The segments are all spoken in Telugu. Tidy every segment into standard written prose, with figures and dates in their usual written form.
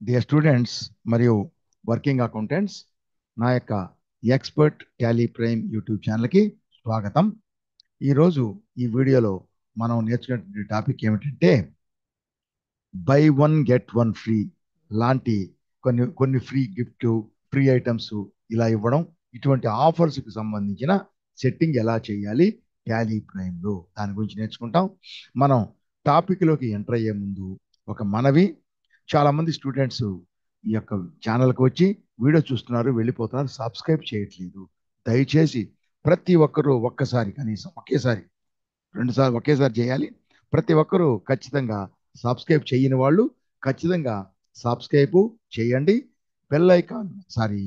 డియర్ స్టూడెంట్స్ మరియు వర్కింగ్ అకౌంటెంట్స్, నా యొక్క ఎక్స్పర్ట్ టాలీ ప్రైమ్ యూట్యూబ్ ఛానల్కి స్వాగతం. ఈరోజు ఈ వీడియోలో మనం నేర్చుకునే టాపిక్ ఏమిటంటే by one get one free లాంటి కొన్ని కొన్ని ఫ్రీ గిఫ్ట్, ఫ్రీ ఐటమ్స్ ఇలా ఇవ్వడం, ఇటువంటి ఆఫర్స్కి సంబంధించిన సెట్టింగ్ ఎలా చేయాలి టాలీ ప్రైమ్లో, దాని గురించి నేర్చుకుంటాం. మనం టాపిక్లోకి ఎంటర్ అయ్యే ముందు ఒక మనవి. చాలా మంది స్టూడెంట్స్ ఈ యొక్క ఛానల్కి వచ్చి వీడియో చూస్తున్నారు, వెళ్ళిపోతున్నారు, సబ్స్క్రైబ్ చేయట్లేదు. దయచేసి ప్రతి ఒక్కరూ ఒక్కసారి, కనీసం ఒకేసారి, రెండుసార్లు ఒకేసారి చేయాలి. ప్రతి ఒక్కరూ ఖచ్చితంగా సబ్స్క్రైబ్ చేయని వాళ్ళు ఖచ్చితంగా సబ్స్క్రైబ్ చేయండి. Bell icon sorry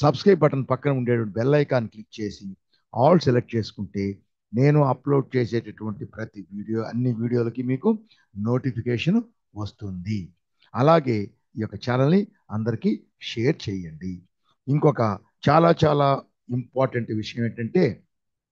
subscribe button పక్కన ఉండే బెల్ ఐకాన్ క్లిక్ చేసి ఆల్ సెలెక్ట్ చేసుకుంటే నేను అప్లోడ్ చేసేటటువంటి ప్రతి వీడియో, అన్ని వీడియోలకి మీకు నోటిఫికేషన్ వస్తుంది. అలాగే ఈ యొక్క ఛానల్ని అందరికీ షేర్ చేయండి. ఇంకొక చాలా చాలా ఇంపార్టెంట్ విషయం ఏంటంటే,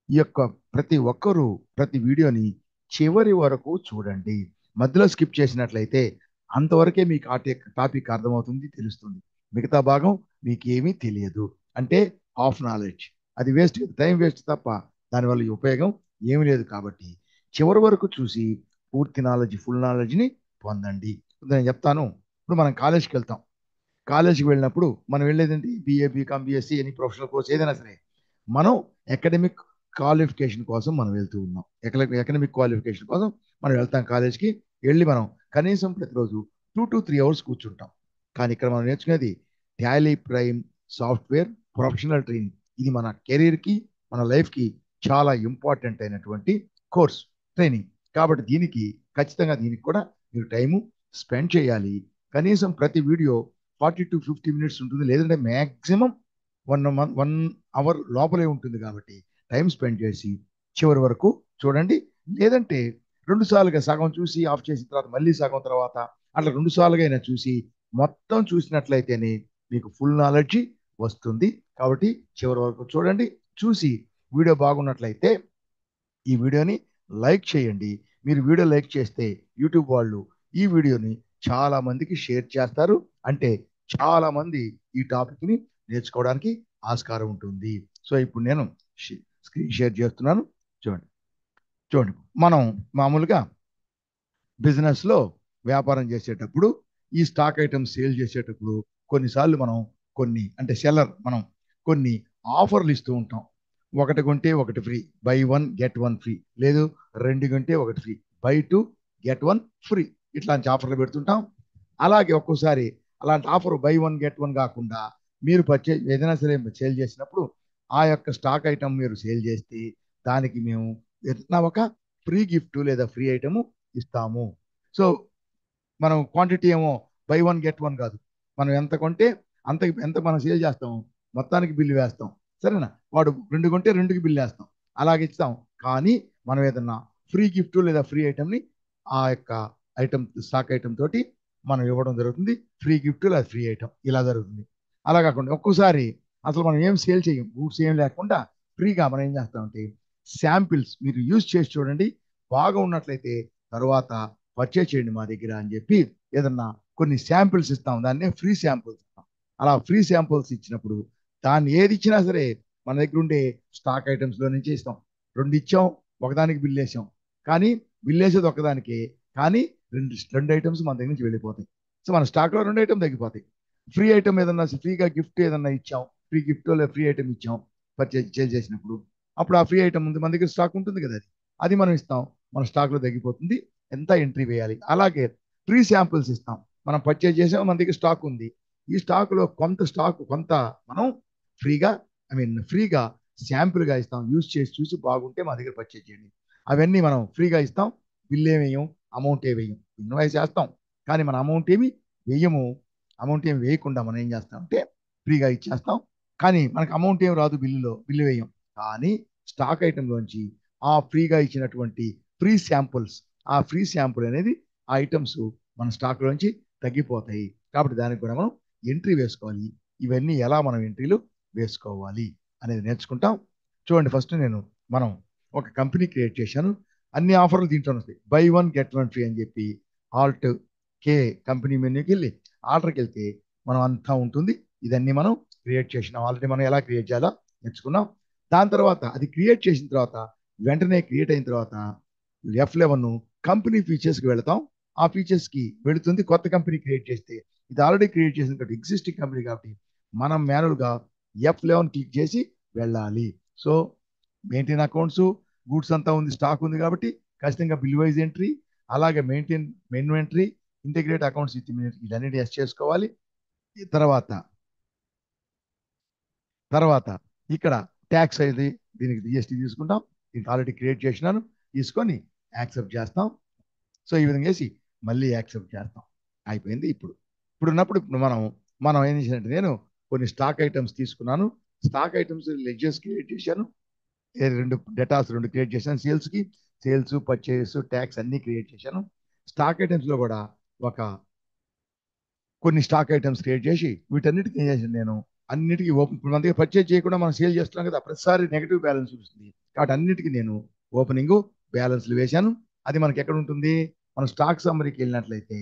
ఈ యొక్క ప్రతి ఒక్కరూ ప్రతి వీడియోని చివరి వరకు చూడండి. మధ్యలో స్కిప్ చేసినట్లయితే అంతవరకే మీకు ఆ టాపిక్ అర్థమవుతుంది, తెలుస్తుంది. మిగతా భాగం మీకు ఏమీ తెలియదు. అంటే హాఫ్ నాలెడ్జ్, అది వేస్ట్, టైం వేస్ట్ తప్ప దానివల్ల ఉపయోగం ఏమీ లేదు. కాబట్టి చివరి వరకు చూసి పూర్తి నాలెడ్జ్, ఫుల్ నాలెడ్జ్ని పొందండి. నేను చెప్తాను. ఇప్పుడు మనం కాలేజ్కి వెళ్తాం. కాలేజీకి వెళ్ళినప్పుడు మనం వెళ్ళేదండి BA, BCom, BSc, any professional course ఏదైనా సరే, మనం అకాడమిక్ క్వాలిఫికేషన్ కోసం మనం వెళ్తూ ఉన్నాం. ఎకడమిక్ క్వాలిఫికేషన్ కోసం మనం వెళ్తాం కాలేజ్కి. వెళ్ళి మనం కనీసం ప్రతిరోజు 2 to 3 hours కూర్చుంటాం. కానీ ఇక్కడ మనం నేర్చుకునేది Tally prime software professional training. ఇది మన కెరీర్కి, మన లైఫ్కి చాలా ఇంపార్టెంట్ అయినటువంటి కోర్స్, ట్రైనింగ్. కాబట్టి ఖచ్చితంగా దీనికి కూడా మీరు టైము స్పెండ్ చేయాలి. కనీసం ప్రతి వీడియో 40 to 50 minutes ఉంటుంది, లేదంటే మ్యాక్సిమం 1 hour లోపలే ఉంటుంది. కాబట్టి టైం స్పెండ్ చేసి చివరి వరకు చూడండి. లేదంటే రెండు సార్లుగా సగం చూసి ఆఫ్ చేసిన తర్వాత మళ్ళీ సగం తర్వాత అట్లా రెండు సార్లుగా అయినా చూసి మొత్తం చూసినట్లయితేనే మీకు ఫుల్ నాలెడ్జ్ వస్తుంది. కాబట్టి చివరి వరకు చూడండి. చూసి వీడియో బాగున్నట్లయితే ఈ వీడియోని లైక్ చేయండి. మీరు వీడియో లైక్ చేస్తే యూట్యూబ్ వాళ్ళు ఈ వీడియోని చాలా మందికి షేర్ చేస్తారు. అంటే చాలా మంది ఈ టాపిక్ని నేర్చుకోవడానికి ఆస్కారం ఉంటుంది. సో ఇప్పుడు నేను స్క్రీన్ షేర్ చేస్తున్నాను. చూడండి. చూడండి, మనం మామూలుగా బిజినెస్లో వ్యాపారం చేసేటప్పుడు ఈ స్టాక్ ఐటమ్స్ సేల్ చేసేటప్పుడు కొన్నిసార్లు మనం అంటే సెల్లర్ మనం కొన్ని ఆఫర్లు ఇస్తూ ఉంటాం. ఒకటి కొంటే ఒకటి free, by one get one free, లేదు రెండు కొంటే ఒకటి free, by two get one free, ఇట్లాంటి ఆఫర్లు పెడుతుంటాం. అలాగే ఒక్కోసారి అలాంటి offer buy one get one కాకుండా మీరు ఏదైనా సరే సేల్ చేసినప్పుడు ఆ యొక్క స్టాక్ ఐటమ్ మీరు సేల్ చేస్తే దానికి మేము ఏదైనా ఒక ఫ్రీ గిఫ్ట్ లేదా ఫ్రీ ఐటమ్ ఇస్తాము. సో మనం క్వాంటిటీ ఏమో బై వన్ గెట్ వన్ కాదు. మనం ఎంత కొంటే ఎంత మనం సేల్ చేస్తాం, మొత్తానికి బిల్లు వేస్తాం. సరేనా? వాడు రెండు కొంటే రెండుకి బిల్లు వేస్తాం, అలాగే ఇస్తాం. కానీ మనం ఏదన్నా ఫ్రీ గిఫ్ట్ లేదా ఫ్రీ ఐటమ్ని ఆ యొక్క ఐటమ్, స్టాక్ ఐటమ్ తోటి మనం ఇవ్వడం జరుగుతుంది. ఫ్రీ గిఫ్ట్ లేదా ఫ్రీ ఐటమ్ ఇలా జరుగుతుంది. అలా కాకుండా ఒక్కోసారి అసలు మనం ఏం సేల్ చేయం, గూడ్స్ ఏం లేకుండా ఫ్రీగా మనం ఏం చేస్తామంటే శాంపిల్స్ మీరు యూజ్ చేసి చూడండి, బాగా ఉన్నట్లయితే తర్వాత పర్చేజ్ చేయండి మా దగ్గర అని చెప్పి ఏదన్నా కొన్ని శాంపిల్స్ ఇస్తాం. దాన్నే ఫ్రీ శాంపిల్స్ ఇస్తాం. అలా ఫ్రీ శాంపిల్స్ ఇచ్చినప్పుడు దాన్ని ఏది ఇచ్చినా సరే మన దగ్గర ఉండే స్టాక్ ఐటమ్స్లో నుంచి ఇస్తాం. రెండు ఇచ్చాం, ఒకదానికి బిల్ వేసాం, కానీ బిల్ వేసేది ఒకదానికి, కానీ రెండు ఐటమ్స్ మన దగ్గర నుంచి వెళ్ళిపోతాయి. సో మన స్టాక్లో రెండు ఐటమ్ తగ్గిపోతాయి. ఫ్రీ ఐటమ్ ఏదన్నా ఫ్రీగా గిఫ్ట్ ఏదన్నా ఇచ్చాం, ఫ్రీ గిఫ్ట్ లేదా ఫ్రీ ఐటమ్ ఇచ్చాం పర్చేజ్ చేసినప్పుడు, అప్పుడు ఆ ఫ్రీ ఐటమ్ ఉంది మన దగ్గర, స్టాక్ ఉంటుంది కదా, అది మనం ఇస్తాం, మన స్టాక్లో తగ్గిపోతుంది. ఎంత ఎంట్రీ వేయాలి. అలాగే ఫ్రీ శాంపిల్స్ ఇస్తాం. మనం పర్చేజ్ చేసాం, మన దగ్గర స్టాక్ ఉంది, ఈ స్టాక్లో కొంత మనం ఫ్రీగా ఫ్రీగా శాంపిల్గా ఇస్తాం. యూజ్ చేసి చూసి బాగుంటే మా దగ్గర పర్చేజ్ చేయండి. అవన్నీ మనం ఫ్రీగా ఇస్తాం. బిల్ ఏమేయం, అమౌంట్ ఏ వేయం, ఇన్వాయిస్ చేస్తాం, కానీ మన అమౌంట్ ఏమి వేయము. అమౌంట్ ఏమి వేయకుండా మనం ఏం చేస్తామంటే ఫ్రీగా ఇచ్చేస్తాం. కానీ మనకు అమౌంట్ ఏం రాదు, బిల్లు వేయం. కానీ స్టాక్ ఐటెంలోంచి ఆ ఫ్రీగా ఇచ్చినటువంటి ఆ ఫ్రీ శాంపుల్ అనేది ఆ ఐటమ్స్ మన స్టాక్లోంచి తగ్గిపోతాయి. కాబట్టి దానికి కూడా మనం ఎంట్రీ వేసుకోవాలి. ఇవన్నీ ఎలా మనం ఎంట్రీలు వేసుకోవాలి అనేది నేర్చుకుంటాం. చూడండి, ఫస్ట్ మనం ఒక కంపెనీ క్రియేట్ చేశాను. అన్ని ఆఫర్లు దీంట్లో వస్తాయి. By one get one free అని చెప్పి ఆల్ట్ కే కంపెనీ మెన్యూకి వెళ్ళి ఆర్డర్కి వెళ్తే మనం అంతా ఉంటుంది. ఇదన్నీ మనం క్రియేట్ చేసినాం. ఆల్రెడీ మనం ఎలా క్రియేట్ చేయాలో నేర్చుకున్నాం. దాని తర్వాత అది క్రియేట్ చేసిన తర్వాత వెంటనే క్రియేట్ అయిన తర్వాత F11 కంపెనీ ఫీచర్స్కి వెళతాం. ఆ ఫీచర్స్కి వెళుతుంది. కొత్త కంపెనీ క్రియేట్ చేస్తే ఇది ఆల్రెడీ క్రియేట్ చేసిన కాబట్టి ఎగ్జిస్టింగ్ కంపెనీ కాబట్టి మనం మాన్యువల్గా F11 క్లిక్ చేసి వెళ్ళాలి. సో మెయింటైన్ అకౌంట్స్, గూడ్స్ అంతా ఉంది, స్టాక్ ఉంది కాబట్టి ఖచ్చితంగా బిల్ వైజ్ ఎంట్రీ, అలాగే maintain inventory, integrate accounts with ఇదన్నిటి ఎస్ చేసుకోవాలి. తర్వాత తర్వాత ఇక్కడ ట్యాక్స్ అనేది దీనికి జిఎస్టీ తీసుకుంటాం. దీనికి ఆల్రెడీ క్రియేట్ చేసినాను. తీసుకొని యాక్సెప్ట్ చేస్తాం. సో ఈ విధంగా చేసి మళ్ళీ యాక్సెప్ట్ చేస్తాం. అయిపోయింది. ఇప్పుడు మనం ఏం చేసినట్టు నేను కొన్ని స్టాక్ ఐటమ్స్ తీసుకున్నాను. స్టాక్ ఐటమ్స్ లెడ్జర్స్ క్రియేట్ చేశాను. రెండు డేటాస్ రెండు క్రియేట్ చేశాను. సేల్స్, పర్చేస్, ట్యాక్స్ అన్ని క్రియేట్ చేశాను. స్టాక్ ఐటమ్స్ లో కూడా ఒక కొన్ని స్టాక్ ఐటమ్స్ క్రియేట్ చేసి వీటన్నిటికి ఏం చేశాను నేను అన్నిటికీ ఓపెన్. ఇప్పుడు మన దగ్గర పర్చేజ్ చేయకుండా మనం సేల్ చేస్తున్నాం కదా, ప్రతిసారి నెగిటివ్ బ్యాలెన్స్ చూస్తుంది కాబట్టి అన్నిటికీ నేను ఓపెనింగ్ బ్యాలెన్స్లు వేశాను. అది మనకి ఎక్కడ ఉంటుంది? మనం స్టాక్ సమ్మరీకి వెళ్ళినట్లయితే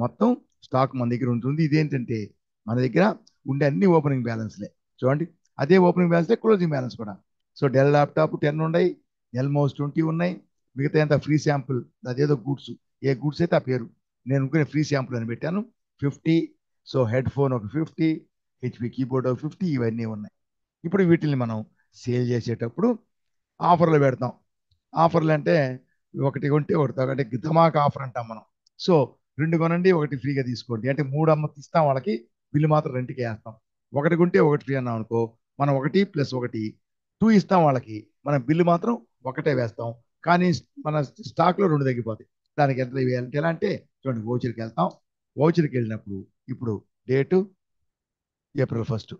మొత్తం స్టాక్ మన దగ్గర ఉంటుంది. ఇదేంటంటే మన దగ్గర ఉండే అన్ని ఓపెనింగ్ బ్యాలెన్స్లే చూడండి. అదే ఓపెనింగ్ బ్యాలెన్స్ క్లోజింగ్ బ్యాలెన్స్ కూడా. సో డెల్ ల్యాప్టాప్ 10 ఉన్నాయి, డెల్ మౌస్ 20 ఉన్నాయి, మిగతా అంతా ఫ్రీ శాంపుల్. అదేదో గూడ్స్, ఏ గూడ్స్ అయితే ఆ పేరు నేను ఫ్రీ శాంపుల్ అని పెట్టాను 50. సో హెడ్ ఫోన్ ఒక 50, హెచ్పి కీబోర్డ్ ఒక 50, ఇవన్నీ ఉన్నాయి. ఇప్పుడు వీటిని మనం సేల్ చేసేటప్పుడు ఆఫర్లు పెడతాం. ఆఫర్లు అంటే ఒకటి కొంటే ఒకటి అంటే ధమాక్ ఆఫర్ అంటాం మనం. సో 2 కొనండి ఒకటి ఫ్రీగా తీసుకోండి అంటే 3 ఇస్తాం వాళ్ళకి, బిల్లు మాత్రం రెంట్కి వేస్తాం. ఒకటి కొంటే ఒకటి ఫ్రీ అన్నాం అనుకో, మనం 1+1 2 ఇస్తాం వాళ్ళకి, మన బిల్లు మాత్రం ఒకటే వేస్తాం. కానీ మన స్టాక్లో 2 తగ్గిపోతాయి. దానికి ఎంత వేయాలంటే ఎలా అంటే చూడండి, వోచర్కి వెళ్తాం. వోచర్కి వెళ్ళినప్పుడు ఇప్పుడు date April 1.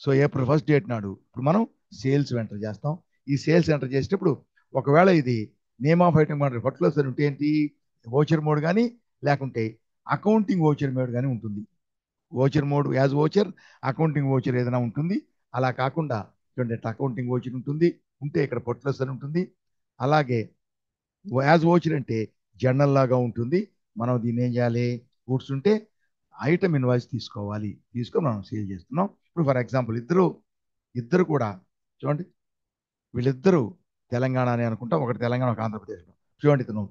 So April 1 date నాడు ఇప్పుడు మనం సేల్స్ ఎంటర్ చేస్తాం. ఈ సేల్స్ ఎంటర్ చేసేటప్పుడు ఒకవేళ ఇది నేమ్ ఆఫ్ ఐటమ్ పర్టికులర్ ఉంటే ఏంటి, ఓచర్ మోడ్ కానీ లేకుంటే అకౌంటింగ్ ఓచర్ మోడ్ కానీ ఉంటుంది. Voucher mode as voucher, accounting voucher ఏదైనా ఉంటుంది. అలా కాకుండా చూడండి, అకౌంటింగ్ ఓచర్ ఉంటుంది, ఉంటే ఇక్కడ పర్టికులర్స్ అని ఉంటుంది. అలాగే యాజ్ ఓచర్ అంటే జనరల్ లాగా ఉంటుంది. మనం దీన్ని ఏం చేయాలి, కూర్చుంటే ఐటమ్ ఇన్వాయిస్ తీసుకోవాలి. తీసుకొని మనం సేల్ చేస్తున్నాం. ఇప్పుడు ఫర్ ఎగ్జాంపుల్ ఇద్దరు కూడా చూడండి, వీళ్ళిద్దరూ తెలంగాణ అని అనుకుంటా, ఒకటి తెలంగాణ ఒక ఆంధ్రప్రదేశ్లో. చూడండి, ఇతను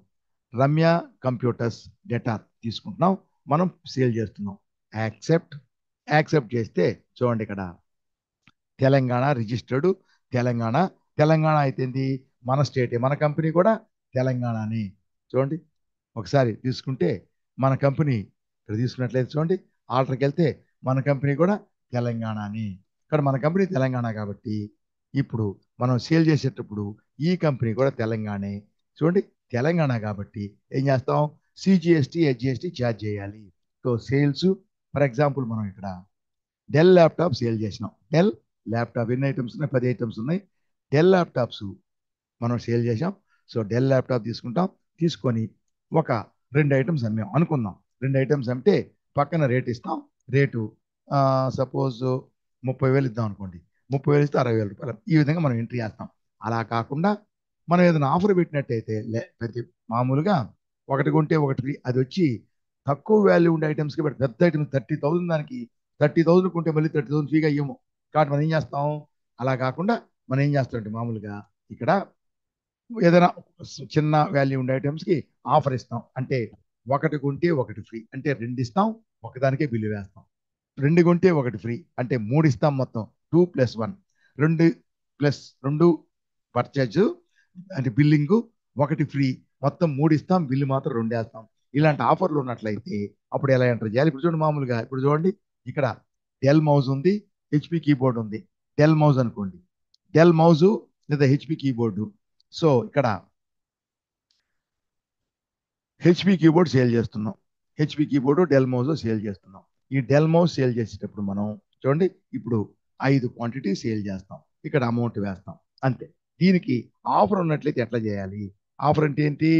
రమ్య కంప్యూటర్స్ డేటా తీసుకుంటున్నాం, మనం సేల్ చేస్తున్నాం. యాక్సెప్ట్ చేస్తే చూడండి ఇక్కడ తెలంగాణ రిజిస్టర్డ్, తెలంగాణ తెలంగాణ అయితేంది మన స్టేటే, మన కంపెనీ కూడా తెలంగాణని. చూడండి ఒకసారి తీసుకుంటే మన కంపెనీ ఇక్కడ తీసుకున్నట్లయితే చూడండి, ఆర్డర్కి వెళ్తే మన కంపెనీ కూడా తెలంగాణని. ఇక్కడ మన కంపెనీ తెలంగాణ కాబట్టి ఇప్పుడు మనం సేల్ చేసేటప్పుడు ఈ కంపెనీ కూడా తెలంగాణే. చూడండి తెలంగాణ కాబట్టి ఏం చేస్తాం, సిజిఎస్టీ హెచ్జిఎస్టీ ఛార్జ్ చేయాలి. సో సేల్స్ ఫర్ ఎగ్జాంపుల్ మనం ఇక్కడ డెల్ ల్యాప్టాప్ సేల్ చేసినాం. డెల్ ల్యాప్టాప్ ఎన్ని ఐటమ్స్ ఉన్నాయి? 10 ఐటమ్స్ ఉన్నాయి. డెల్ ల్యాప్టాప్స్ మనం సేల్ చేసాం. సో డెల్ ల్యాప్టాప్ తీసుకుంటాం. తీసుకొని ఒక 2 ఐటమ్స్ అమ్మాం అనుకుందాం. 2 ఐటమ్స్ అమ్మితే పక్కన రేట్ ఇస్తాం. రేటు సపోజ్ 30,000 ఇద్దాం అనుకోండి. 30,000 ఇస్తే 60,000 రూపాయలు. ఈ విధంగా మనం ఎంట్రీ చేస్తాం. అలా కాకుండా మనం ఏదైనా ఆఫర్ పెట్టినట్టయితే ప్రతి మామూలుగా ఒకటి కొంటే ఒకటి ఫ్రీ, అది వచ్చి తక్కువ వాల్యూ ఉండే ఐటమ్స్కి పెద్ద ఐటమ్స్ 30,000, దానికి 30,000 కొంటే మళ్ళీ 30,000 ఫ్రీగా ఇవ్వము. కాబట్టి మనం ఏం చేస్తాం, అలా కాకుండా మనం ఏం చేస్తామంటే మామూలుగా ఇక్కడ ఏదైనా చిన్న వాల్యూ ఉండే ఐటమ్స్కి ఆఫర్ ఇస్తాం. అంటే ఒకటి కొంటే ఒకటి ఫ్రీ అంటే 2 ఇస్తాం, ఒకదానికే బిల్లు వేస్తాం. 2 కొంటే ఒకటి ఫ్రీ అంటే 3 ఇస్తాం, మొత్తం 2+1, 2+2 పర్చేజ్ అంటే బిల్లింగ్, ఒకటి ఫ్రీ, మొత్తం 3 ఇస్తాం, బిల్లు మాత్రం 2 వేస్తాం. ఇలాంటి ఆఫర్లు ఉన్నట్లయితే అప్పుడు ఎలా ఎంటర్ చేయాలి? ఇప్పుడు చూడండి, మామూలుగా ఇప్పుడు చూడండి, ఇక్కడ డెల్ మౌజ్ ఉంది, హెచ్పి కీబోర్డ్ ఉంది. డెల్ మౌజ్ అనుకోండి, డెల్ మౌజ్ లేదా హెచ్పి కీబోర్డు. సో ఇక్కడ హెచ్పి కీబోర్డ్ సేల్ చేస్తున్నాం. హెచ్పి కీబోర్డు డెల్ మౌజ్ సేల్ చేస్తున్నాం. ఈ డెల్ మౌజ్ సేల్ చేసేటప్పుడు మనం చూడండి, ఇప్పుడు 5 క్వాంటిటీ సేల్ చేస్తాం. ఇక్కడ అమౌంట్ వేస్తాం, అంతే. దీనికి ఆఫర్ ఉన్నట్లయితే ఎట్లా చేయాలి? ఆఫర్ అంటే ఏంటి?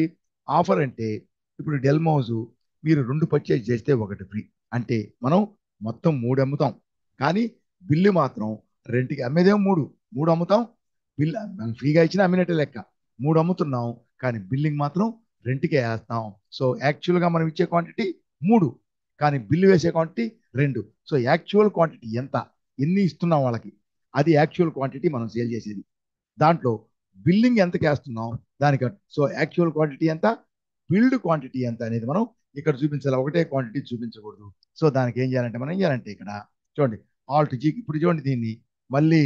ఆఫర్ అంటే ఇప్పుడు డెల్ మౌజ్ మీరు 2 పర్చేజ్ చేస్తే ఒకటి ఫ్రీ అంటే మనం మొత్తం 3 అమ్ముతాం, కానీ బిల్లు మాత్రం రెంట్కి అమ్మేదేమో 3 అమ్ముతాం. బిల్ ఫ్రీగా ఇచ్చిన అమ్మినట్టే లెక్క. 3 అమ్ముతున్నాం, కానీ బిల్లింగ్ మాత్రం రెంట్కే వేస్తాం. సో యాక్చువల్గా మనం ఇచ్చే క్వాంటిటీ 3, కానీ బిల్లు వేసే క్వాంటిటీ 2. సో యాక్చువల్ క్వాంటిటీ ఎంత, ఎన్ని ఇస్తున్నాం వాళ్ళకి, అది యాక్చువల్ క్వాంటిటీ మనం సేల్ చేసేది. దాంట్లో బిల్లింగ్ ఎంత వేస్తున్నాం దానికి. సో యాక్చువల్ క్వాంటిటీ ఎంత, బిల్డ్ క్వాంటిటీ ఎంత అనేది మనం ఇక్కడ చూపించాలి. ఒకటే క్వాంటిటీ చూపించకూడదు. సో దానికి ఏం చేయాలంటే మనం ఏం చేయాలంటే ఇక్కడ చూడండి, ఆల్ట్ జీ. ఇప్పుడు చూడండి, దీన్ని మళ్ళీ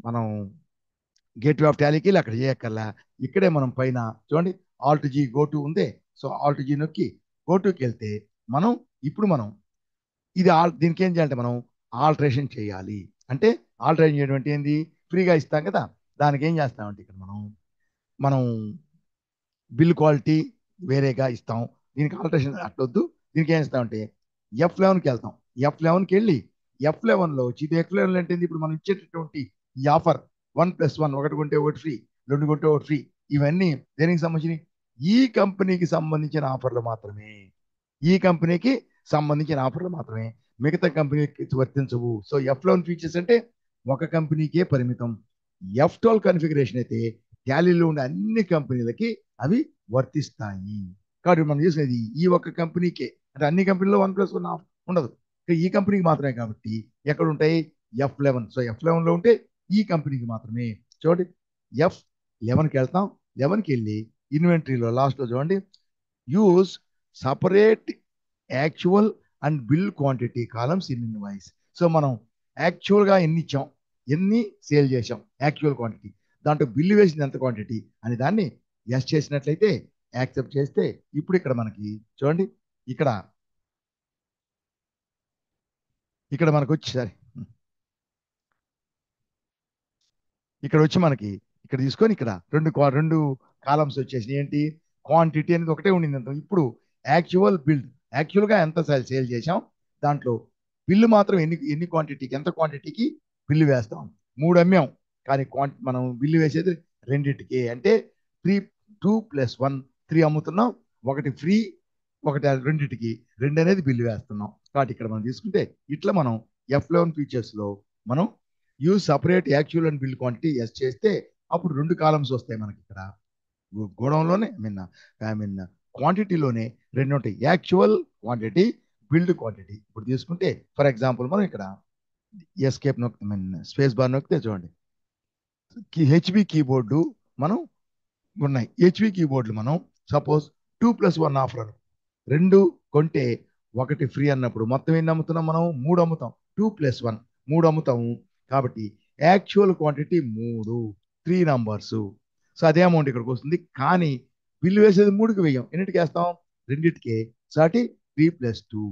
మనం గేట్వే ఆఫ్ టాలీకి వెళ్ళి అక్కడ చేయక్కర్లా. ఇక్కడే మనం పైన చూడండి, ఆల్ట్ జీ గో టు ఉందే. సో ఆల్ట్ జీ నొక్కి గో టుకి వెళ్తే మనం ఇప్పుడు మనం ఇది దీనికి ఏం చేయాలంటే మనం ఆల్టరేషన్ చేయాలి. అంటే ఆల్టరేషన్ చేయడం అంటే ఏంది, ఫ్రీగా ఇస్తాం కదా, దానికి ఏం చేస్తామంటే ఇక్కడ మనం మనం బిల్ క్వాలిటీ వేరేగా ఇస్తాం. దీనికి ఆల్టరేషన్ అట్లొద్దు. దీనికి ఏం ఇస్తామంటే F11కి వెళ్తాం. F11కి వెళ్ళి F11లో వచ్చి, ఇది F11 అంటే ఇప్పుడు మనం ఇచ్చేటటువంటి ఈ ఆఫర్ 1+1, ఒకటి కొంటే ఒకటి ఫ్రీ, రెండు కొంటే ఒకటి ఫ్రీ, ఇవన్నీ దేనికి సంబంధించి, ఈ కంపెనీకి సంబంధించిన ఆఫర్లు మాత్రమే. ఈ కంపెనీకి సంబంధించిన ఆఫర్లు మాత్రమే, మిగతా కంపెనీకి వర్తించవు. సో F11 ఫీచర్స్ అంటే ఒక కంపెనీకే పరిమితం. F12 కన్ఫిగరేషన్ అయితే టాలీలో ఉండే అన్ని కంపెనీలకి అవి వర్తిస్తాయి. కాబట్టి మనం చూసేది ఈ ఒక్క కంపెనీకే, అంటే అన్ని కంపెనీలో 1+1 ఆఫ్ ఉండదు, ఈ కంపెనీకి మాత్రమే. కాబట్టి ఎక్కడ ఉంటాయి, F11. సో F11లో ఉంటే ఈ కంపెనీకి మాత్రమే. చూడండి, F11కి వెళ్తాం. 11కి వెళ్ళి ఇన్వెంటరీలో లాస్ట్లో చూడండి, use separate actual and bill quantity columns in invoice. So మనం యాక్చువల్గా ఎన్ని ఇచ్చాం, ఎన్ని సేల్ చేసాం, యాక్చువల్ క్వాంటిటీ, దాంట్లో బిల్లు వేసింది ఎంత క్వాంటిటీ అని దాన్ని ఎస్ చేసినట్లయితే, యాక్సెప్ట్ చేస్తే, ఇప్పుడు ఇక్కడ మనకి చూడండి, ఇక్కడ ఇక్కడ మనకు వచ్చి సరే, ఇక్కడ వచ్చి మనకి ఇక్కడ తీసుకొని ఇక్కడ రెండు కాలమ్స్ వచ్చేసి ఏంటి, క్వాంటిటీ అనేది ఒకటే ఉండింది అంత. ఇప్పుడు యాక్చువల్ బిల్డ్, యాక్చువల్గా ఎంత సేల్ చేసాం, దాంట్లో బిల్లు మాత్రం ఎన్ని ఎన్ని క్వాంటిటీకి, ఎంత క్వాంటిటీకి బిల్లు వేస్తాం. 3 అమ్మాం, కానీ మనం బిల్లు వేసేది రెండింటికి. అంటే 2+1 3 అమ్ముతున్నాం, ఒకటి ఫ్రీ, ఒకటి రెండింటికి 2 అనేది బిల్లు వేస్తున్నాం. కాబట్టి ఇక్కడ మనం తీసుకుంటే ఇట్లా మనం F11 ఫీచర్స్లో మనం use separate actual and build quantity yes చేస్తే అప్పుడు 2 కాలమ్స్ వస్తాయి మనకి. ఇక్కడ గోడౌన్లోనే క్వాంటిటీలోనే 2 ఉంటాయి, యాక్చువల్ క్వాంటిటీ, బిల్డ్ క్వాంటిటీ. ఇప్పుడు తీసుకుంటే ఫర్ ఎగ్జాంపుల్ మనం ఇక్కడ ఎస్కేప్ నొక్కి స్పేస్ బార్ నొక్కితే చూడండి, హెచ్బి కీబోర్డు మనం ఉన్నాయి. హెచ్బి కీబోర్డులు మనం సపోజ్ 2+1 ఆఫర్, 2 కొంటే ఒకటి ఫ్రీ అన్నప్పుడు మొత్తం ఎన్ని అమ్ముతున్నాం, మనం 3 అమ్ముతాం. 2+1 3 అమ్ముతాము. కాబట్టి యాక్చువల్ క్వాంటిటీ 3 నంబర్స్. సో అదే అమౌంట్ ఇక్కడికి వస్తుంది. కానీ బిల్లు వేసేది 3కి వేయం, ఎన్నిటికి వేస్తాం, రెండింటికే. సాటి 3+2.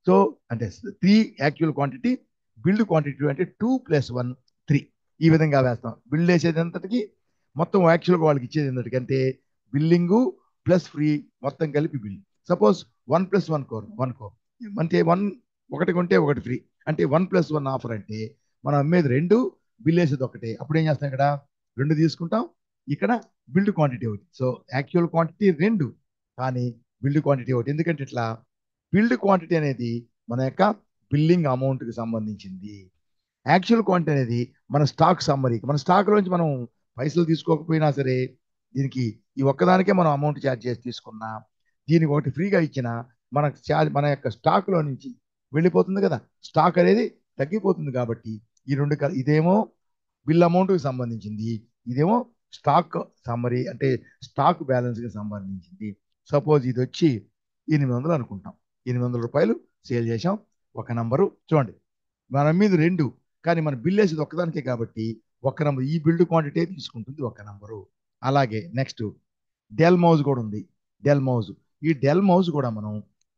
సో అంటే 3 యాక్చువల్ క్వాంటిటీ, బిల్డ్ క్వాంటిటీ అంటే 2+1 3. ఈ విధంగా వేస్తాం. బిల్లు వేసేది ఎంతటికి, మొత్తం యాక్చువల్గా వాళ్ళకి ఇచ్చేది ఎంతటికి అంటే బిల్లింగు ప్లస్ ఫ్రీ మొత్తం కలిపి బిల్. సపోజ్ 1+1 అంటే ఒకటి కొంటే ఒకటి ఫ్రీ, అంటే 1+1 ఆఫర్ అంటే మనం అమ్మేది 2, బిల్ వేసేది ఒకటే. అప్పుడు ఏం చేస్తాం, ఇక్కడ 2 తీసుకుంటాం, ఇక్కడ బిల్డ్ క్వాంటిటీ ఒకటి. సో యాక్చువల్ క్వాంటిటీ 2, కానీ బిల్డ్ క్వాంటిటీ ఒకటి. ఎందుకంటే ఇట్లా బిల్డ్ క్వాంటిటీ అనేది మన యొక్క బిల్లింగ్ అమౌంట్కి సంబంధించింది. యాక్చువల్ క్వాంటిటీ అనేది మన స్టాక్ సమ్మరీకి, మన స్టాక్లోంచి మనం పైసలు తీసుకోకపోయినా సరే, దీనికి ఈ ఒక్కదానికే మనం అమౌంట్ ఛార్జ్ చేసి తీసుకున్నా, దీనికి ఒకటి ఫ్రీగా ఇచ్చిన మన యొక్క స్టాక్లో నుంచి వెళ్ళిపోతుంది కదా, స్టాక్ అనేది తగ్గిపోతుంది. కాబట్టి ఈ రెండు ఇదేమో బిల్ అమౌంట్కి సంబంధించింది, ఇదేమో స్టాక్ సమ్మరీ అంటే స్టాక్ బ్యాలెన్స్కి సంబంధించింది. సపోజ్ ఇది వచ్చి 800 అనుకుంటాం, 800 రూపాయలు సేల్ చేసాం. ఒక నంబరు చూడండి, మన మీద 2, కానీ మన బిల్ వేసేది ఒక్కదానికే కాబట్టి ఒక్క నంబర్, ఈ బిల్డ్ క్వాంటిటీ తీసుకుంటుంది ఒక నంబరు. అలాగే నెక్స్ట్ డెల్ మౌజ్ కూడా ఉంది. ఈ డెల్ మౌజ్ కూడా మనం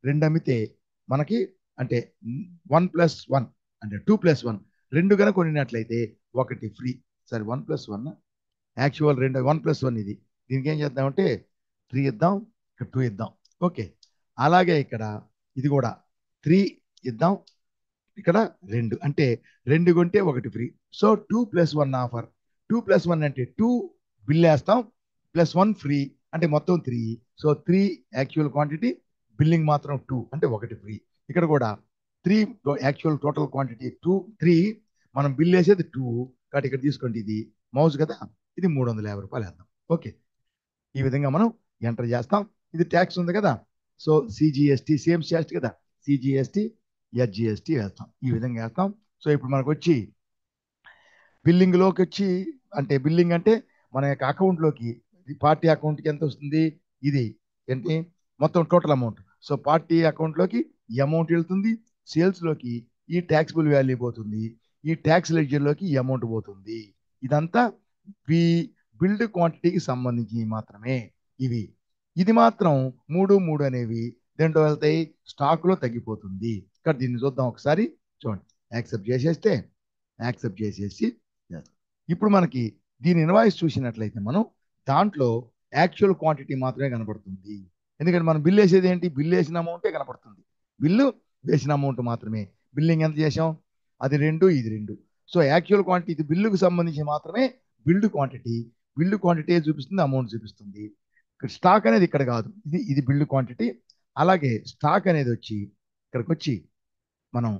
2 అమ్మితే మనకి అంటే 1+1 అంటే 2+1 2 కనుక కొనినట్లయితే ఒకటి ఫ్రీ. సరే 1+1 యాక్చువల్ 2 1+1 ఇది, దీనికి ఏం చేద్దామంటే 3 ఇద్దాం, ఇక్కడ 2 ఇద్దాం. ఓకే, అలాగే ఇక్కడ ఇది కూడా 3 ఇద్దాం, ఇక్కడ 2 అంటే 2 కొంటే ఒకటి ఫ్రీ. సో 2+1 ఆఫర్, 2+1 అంటే 2 బిల్ వేస్తాం +1 ఫ్రీ, అంటే మొత్తం 3. సో 3 యాక్చువల్ క్వాంటిటీ, బిల్లింగ్ మాత్రం 2 అంటే ఒకటి ఫ్రీ. ఇక్కడ కూడా 3 యాక్చువల్ టోటల్ క్వాంటిటీ 3, మనం బిల్ వేసేది 2. కాబట్టి ఇక్కడ తీసుకోండి, ఇది మౌజ్ కదా, ఇది 350 రూపాయలు వేద్దాం. ఓకే, ఈ విధంగా మనం ఎంటర్ చేస్తాం. ఇది ట్యాక్స్ ఉంది కదా, సో సిజిఎస్టీ సేమ్ చేస్ట్ కదా, సిజిఎస్టి, ఎస్జిఎస్టి వేస్తాం. ఈ విధంగా వేస్తాం. సో ఇప్పుడు మనకు వచ్చి బిల్లింగ్లోకి వచ్చి, అంటే బిల్లింగ్ అంటే మన యొక్క అకౌంట్లోకి, పార్టీ అకౌంట్కి ఎంత వస్తుంది, ఇది ఏంటి మొత్తం టోటల్ అమౌంట్. సో పార్టీ అకౌంట్లోకి ఈ అమౌంట్ వెళ్తుంది, సేల్స్లోకి ఈ ట్యాక్సిబుల్ వాల్యూ పోతుంది, ఈ ట్యాక్స్ లెడ్జర్లోకి ఈ అమౌంట్ పోతుంది. ఇదంతా బి బిల్డ్ క్వాంటిటీకి సంబంధించి మాత్రమే ఇవి. ఇది మాత్రం 3 అనేవి దేంట్లో వెళ్తాయి, స్టాక్లో తగ్గిపోతుంది. ఇక్కడ దీన్ని చూద్దాం ఒకసారి, చూడండి. యాక్సెప్ట్ చేసేస్తే, యాక్సెప్ట్ చేసేసి ఇప్పుడు మనకి దీని ఇన్వాయిస్ చూసినట్లయితే మనం దాంట్లో యాక్చువల్ క్వాంటిటీ మాత్రమే కనపడుతుంది. ఎందుకంటే మనం బిల్ వేసేది ఏంటి, బిల్ వేసిన అమౌంటే కనపడుతుంది, బిల్లు వేసిన అమౌంట్ మాత్రమే. బిల్లింగ్ ఎంత చేసాం, అది 2, ఇది 2. సో యాక్చువల్ క్వాంటిటీ ఇది బిల్లుకు సంబంధించి మాత్రమే బిల్డ్ క్వాంటిటీ. బిల్డ్ క్వాంటిటీ చూపిస్తుంది, అమౌంట్ చూపిస్తుంది. స్టాక్ అనేది ఇక్కడ కాదు, ఇది బిల్డ్ క్వాంటిటీ. అలాగే స్టాక్ అనేది వచ్చి ఇక్కడికి వచ్చి మనం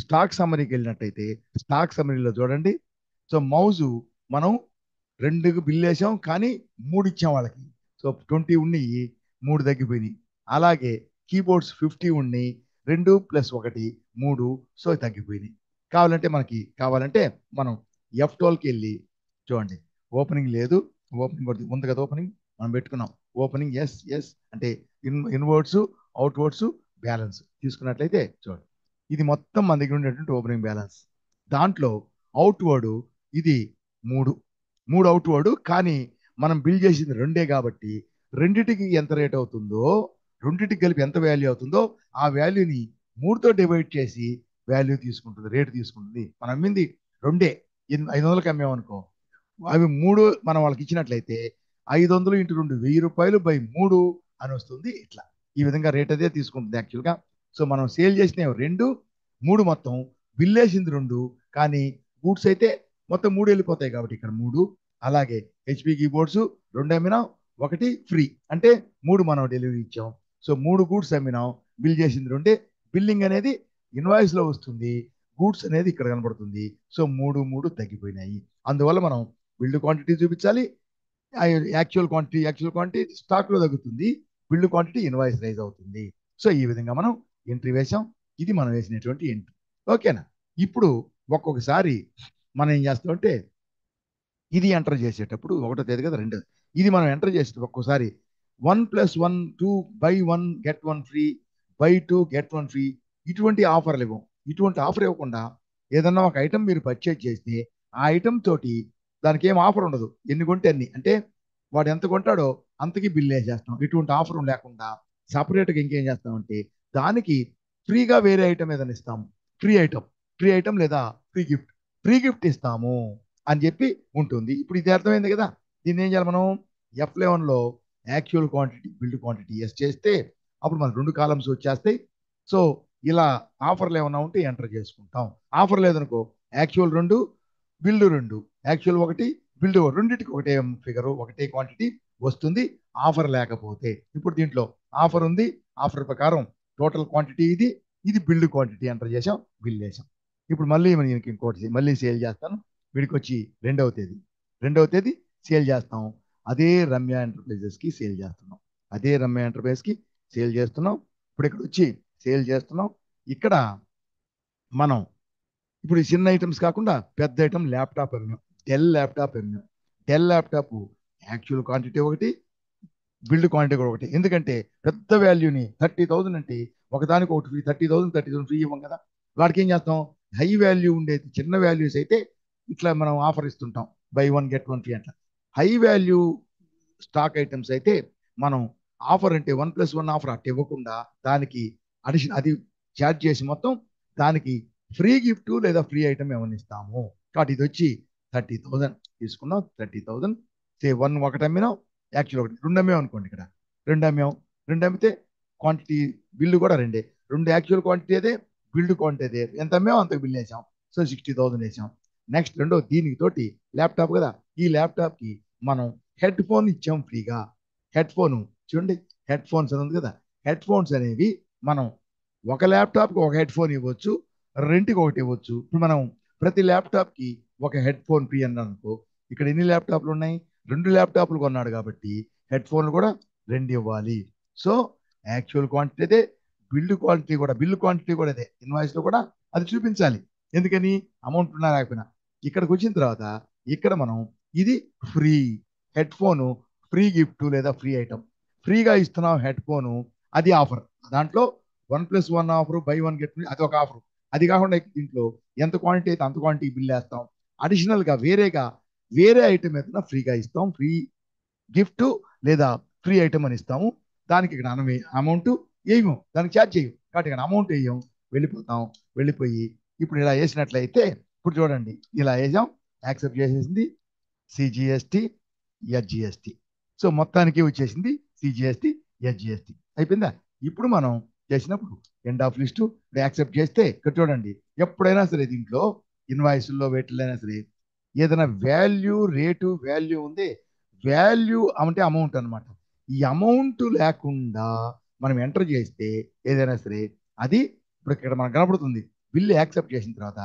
స్టాక్ సమ్మరీకి వెళ్ళినట్టయితే స్టాక్ సమ్మరీలో చూడండి. సో మౌజు మనం 2కి బిల్ వేసాం, కానీ 3 ఇచ్చాం వాళ్ళకి. సో 20 ఉన్నాయి, 3 తగ్గిపోయినాయి. అలాగే కీబోర్డ్స్ 50 ఉన్నాయి, 2 + 1 3, సో తగ్గిపోయినాయి. కావాలంటే మనం F12కి వెళ్ళి చూడండి. ఓపెనింగ్ లేదు, ఓపెనింగ్ ఉంది కదా, ఓపెనింగ్ మనం పెట్టుకున్నాం. ఓపెనింగ్ ఎస్ అంటే ఇన్వర్డ్స్, అవుట్వర్డ్స్, బ్యాలెన్స్ తీసుకున్నట్లయితే చూడండి, ఇది మొత్తం మన దగ్గర ఉండేటువంటి ఓపెనింగ్ బ్యాలెన్స్. దాంట్లో అవుట్వర్డ్ ఇది 3 అవుట్వర్డ్, కానీ మనం బిల్ చేసింది 2 కాబట్టి రెండిటికి ఎంత రేట్ అవుతుందో, రెండిటికి కలిపి ఎంత వాల్యూ అవుతుందో ఆ వాల్యూని 3తో డివైడ్ చేసి వాల్యూ తీసుకుంటుంది, రేట్ తీసుకుంటుంది. మనం అమ్మింది 2, 500కి అమ్మామనుకో, అవి 3 మనం వాళ్ళకి ఇచ్చినట్లయితే 500 × 2 ₹1000/3 అని వస్తుంది. ఇట్లా ఈ విధంగా రేట్ అదే తీసుకుంటుంది యాక్చువల్గా. సో మనం సేల్ చేసిన 2, 3 మొత్తం, బిల్ వేసింది 2, కానీ గూడ్స్ అయితే మొత్తం 3 వెళ్ళిపోతాయి కాబట్టి ఇక్కడ 3. అలాగే హెచ్పి కీబోర్డ్స్ 2 అమ్మినాం, 1 ఫ్రీ, అంటే 3 మనం డెలివరీ ఇచ్చాం. సో 3 గూడ్స్ అమ్మినాం, బిల్ చేసింది 2. బిల్లింగ్ అనేది ఇన్వాయిస్ లో వస్తుంది, గూడ్స్ అనేది ఇక్కడ కనబడుతుంది. సో 3 తగ్గిపోయినాయి. అందువల్ల మనం బిల్డ్ క్వాంటిటీ చూపించాలి, యాక్చువల్ క్వాంటిటీ స్టాక్ లో తగ్గుతుంది, బిల్డ్ క్వాంటిటీ ఇన్వాయిస్ రైజ్ అవుతుంది. సో ఈ విధంగా మనం ఎంట్రీ వేసాం. ఇది మనం వేసినటువంటి ఎంట్రీ. ఓకేనా. ఇప్పుడు ఒక్కొక్కసారి మనం ఏం చేస్తామంటే, ఇది ఎంటర్ చేసేటప్పుడు 1వ తేదీ కదా, 2వ, ఇది మనం ఎంటర్ చేసేటప్పుడు ఒక్కోసారి 1 + 1 2 buy 1 get 1 free, buy 2 get 1 free, ఇటువంటి ఆఫర్లు ఇవ్వం. ఇటువంటి ఆఫర్ ఇవ్వకుండా ఏదన్నా ఒక ఐటమ్ మీరు పర్చేజ్ చేస్తే ఆ ఐటమ్ తోటి దానికి ఏం ఆఫర్ ఉండదు, ఎన్ని కొంటే అన్ని, అంటే వాడు ఎంత కొంటాడో అంతకి బిల్ వేసేస్తాం. ఇటువంటి ఆఫర్ లేకుండా సపరేట్గా ఇంకేం చేస్తామంటే దానికి ఫ్రీగా వేరే ఐటమ్ ఏదైనా ఇస్తాము, ఫ్రీ ఐటమ్ లేదా ఫ్రీ గిఫ్ట్ ఇస్తాము అని చెప్పి ఉంటుంది. ఇప్పుడు ఇది అర్థమైంది కదా. దీన్ని ఏం చేయాలి మనం, F11లో actual quantity, billed quantity yes చేస్తే అప్పుడు మనకు 2 కాలమ్స్ వచ్చేస్తాయి. సో ఇలా ఆఫర్లు ఏమైనా ఉంటే ఎంటర్ చేసుకుంటాం. ఆఫర్ లేదనుకో, యాక్చువల్ 2, బిల్డ్ 2, యాక్చువల్ 1, బిల్డ్ 1, రెండింటికి ఒకటే ఫిగర్, ఒకటే క్వాంటిటీ వస్తుంది. ఆఫర్ లేకపోతే, ఇప్పుడు దీంట్లో ఆఫర్ ఉంది, ఆఫర్ ప్రకారం టోటల్ క్వాంటిటీ ఇది బిల్డ్ క్వాంటిటీ ఎంటర్ చేసాం, బిల్ వేసాం. ఇప్పుడు మళ్ళీ మనకి ఇంకోటి మళ్ళీ సేల్ చేస్తాను. వీడికి వచ్చి 2వ తేదీ సేల్ చేస్తాం. అదే రమ్య ఎంటర్ప్రైజెస్కి సేల్ చేస్తున్నాం, అదే రమ్య ఎంటర్ప్రైజ్కి సేల్ చేస్తున్నాం. ఇప్పుడు ఇక్కడ వచ్చి సేల్ చేస్తున్నాం. ఇక్కడ మనం ఇప్పుడు ఈ చిన్న ఐటమ్స్ కాకుండా పెద్ద ఐటమ్ ల్యాప్టాప్ అమ్మాం, డెల్ ల్యాప్టాప్ అమ్మాం. Dell laptop actual quantity 1, billed quantity కూడా 1. ఎందుకంటే పెద్ద వాల్యూని 30,000 అంటే ఒకదానికి ఒకటి ఫ్రీ, 30,000 ఫ్రీ ఇవ్వం కదా. వాడికి ఏం చేస్తాం, హై వాల్యూ ఉండేది, చిన్న వాల్యూస్ అయితే ఇట్లా మనం ఆఫర్ ఇస్తుంటాం, buy 1 get 1 free అట్లా. హై వాల్యూ స్టాక్ ఐటమ్స్ అయితే మనం ఆఫర్ అంటే 1 + 1 ఆఫర్ అట్లా ఇవ్వకుండా దానికి అడిషన్ అది చార్జ్ చేసి మొత్తం దానికి ఫ్రీ గిఫ్ట్ లేదా ఫ్రీ ఐటమ్ ఏమైనా ఇస్తాము. కాబట్టి ఇది వచ్చి 30,000 తీసుకున్నాం. 30,000 ఒకటి అమ్మినాం, యాక్చువల్ 1, 2 అమ్మాం అనుకోండి. ఇక్కడ 2 అమ్మాం, 2 అమ్మితే క్వాంటిటీ బిల్లు కూడా 2, 2 యాక్చువల్ క్వాంటిటీ అదే, బిల్డ్ క్వాంటిటీ అదే. ఎంత అమ్మాం అంతకు బిల్ వేసాం. సో 60,000 వేసాం. నెక్స్ట్ దీనికి తోటి ల్యాప్టాప్ కదా, ఈ ల్యాప్టాప్కి మనం హెడ్ ఫోన్ ఇచ్చాం ఫ్రీగా. హెడ్ ఫోన్ చూడండి, హెడ్ ఫోన్స్ అని ఉంది కదా. హెడ్ ఫోన్స్ అనేవి మనం ఒక ల్యాప్టాప్కి ఒక హెడ్ ఫోన్ ఇవ్వచ్చు, రెంట్కి ఒకటి ఇవ్వచ్చు. ఇప్పుడు మనం ప్రతి ల్యాప్టాప్కి ఒక హెడ్ ఫోన్ ఫ్రీ అన్నానుకో, ఇక్కడ ఎన్ని ల్యాప్టాప్లు ఉన్నాయి, 2 ల్యాప్టాప్లు కొన్నాడు కాబట్టి హెడ్ ఫోన్లు కూడా 2 ఇవ్వాలి. సో యాక్చువల్ క్వాంటిటీ అదే, బిల్లు క్వాంటిటీ కూడా అదే ఇన్వాయిస్ లో కూడా అది చూపించాలి. ఎందుకని అమౌంట్ ఉన్నా లేకపోయినా. ఇక్కడికి వచ్చిన తర్వాత ఇక్కడ మనం ఇది free head phone, free gift లేదా ఫ్రీ ఐటమ్, ఫ్రీగా ఇస్తున్నాం హెడ్ ఫోను, అది ఆఫర్. దాంట్లో 1+1 ఆఫర్, బై వన్ గెట్ అది ఒక ఆఫర్. అది కాకుండా దీంట్లో ఎంత క్వాంటిటీ అయితే అంత క్వాంటిటీ బిల్ వేస్తాం. అడిషనల్ గా వేరే ఐటమ్ ఏదైనా ఫ్రీగా ఇస్తాం. ఫ్రీ గిఫ్ట్ లేదా ఫ్రీ ఐటమ్ అని ఇస్తాము. దానికి ఇక్కడ అమౌంట్ వేయము, దానికి ఛార్జ్ చేయం. కాబట్టి ఇక్కడ అమౌంట్ వేయం, వెళ్ళిపోతాం. వెళ్ళిపోయి ఇప్పుడు ఇలా వేసినట్లయితే ఇప్పుడు చూడండి, ఇలా వేసాం, యాక్సెప్ట్ చేసేసింది సిజిఎస్టి, ఎస్జిఎస్టి. సో మొత్తానికి వచ్చేసింది సిజిఎస్టి, ఎస్జిఎస్టి అయిపోయిందా. ఇప్పుడు మనం చేసినప్పుడు ఎండ్ ఆఫ్ లిస్ట్ యాక్సెప్ట్ చేస్తే ఇక్కడ చూడండి, ఎప్పుడైనా సరే దీంట్లో ఇన్వాయిస్లో వేటిలైనా సరే ఏదైనా వాల్యూ ఉంది. వాల్యూ అంటే అమౌంట్ అనమాట. ఈ అమౌంట్ లేకుండా మనం ఎంటర్ చేస్తే ఏదైనా సరే అది ఇప్పుడు ఇక్కడ మనకు కనపడుతుంది. బిల్లు యాక్సెప్ట్ చేసిన తర్వాత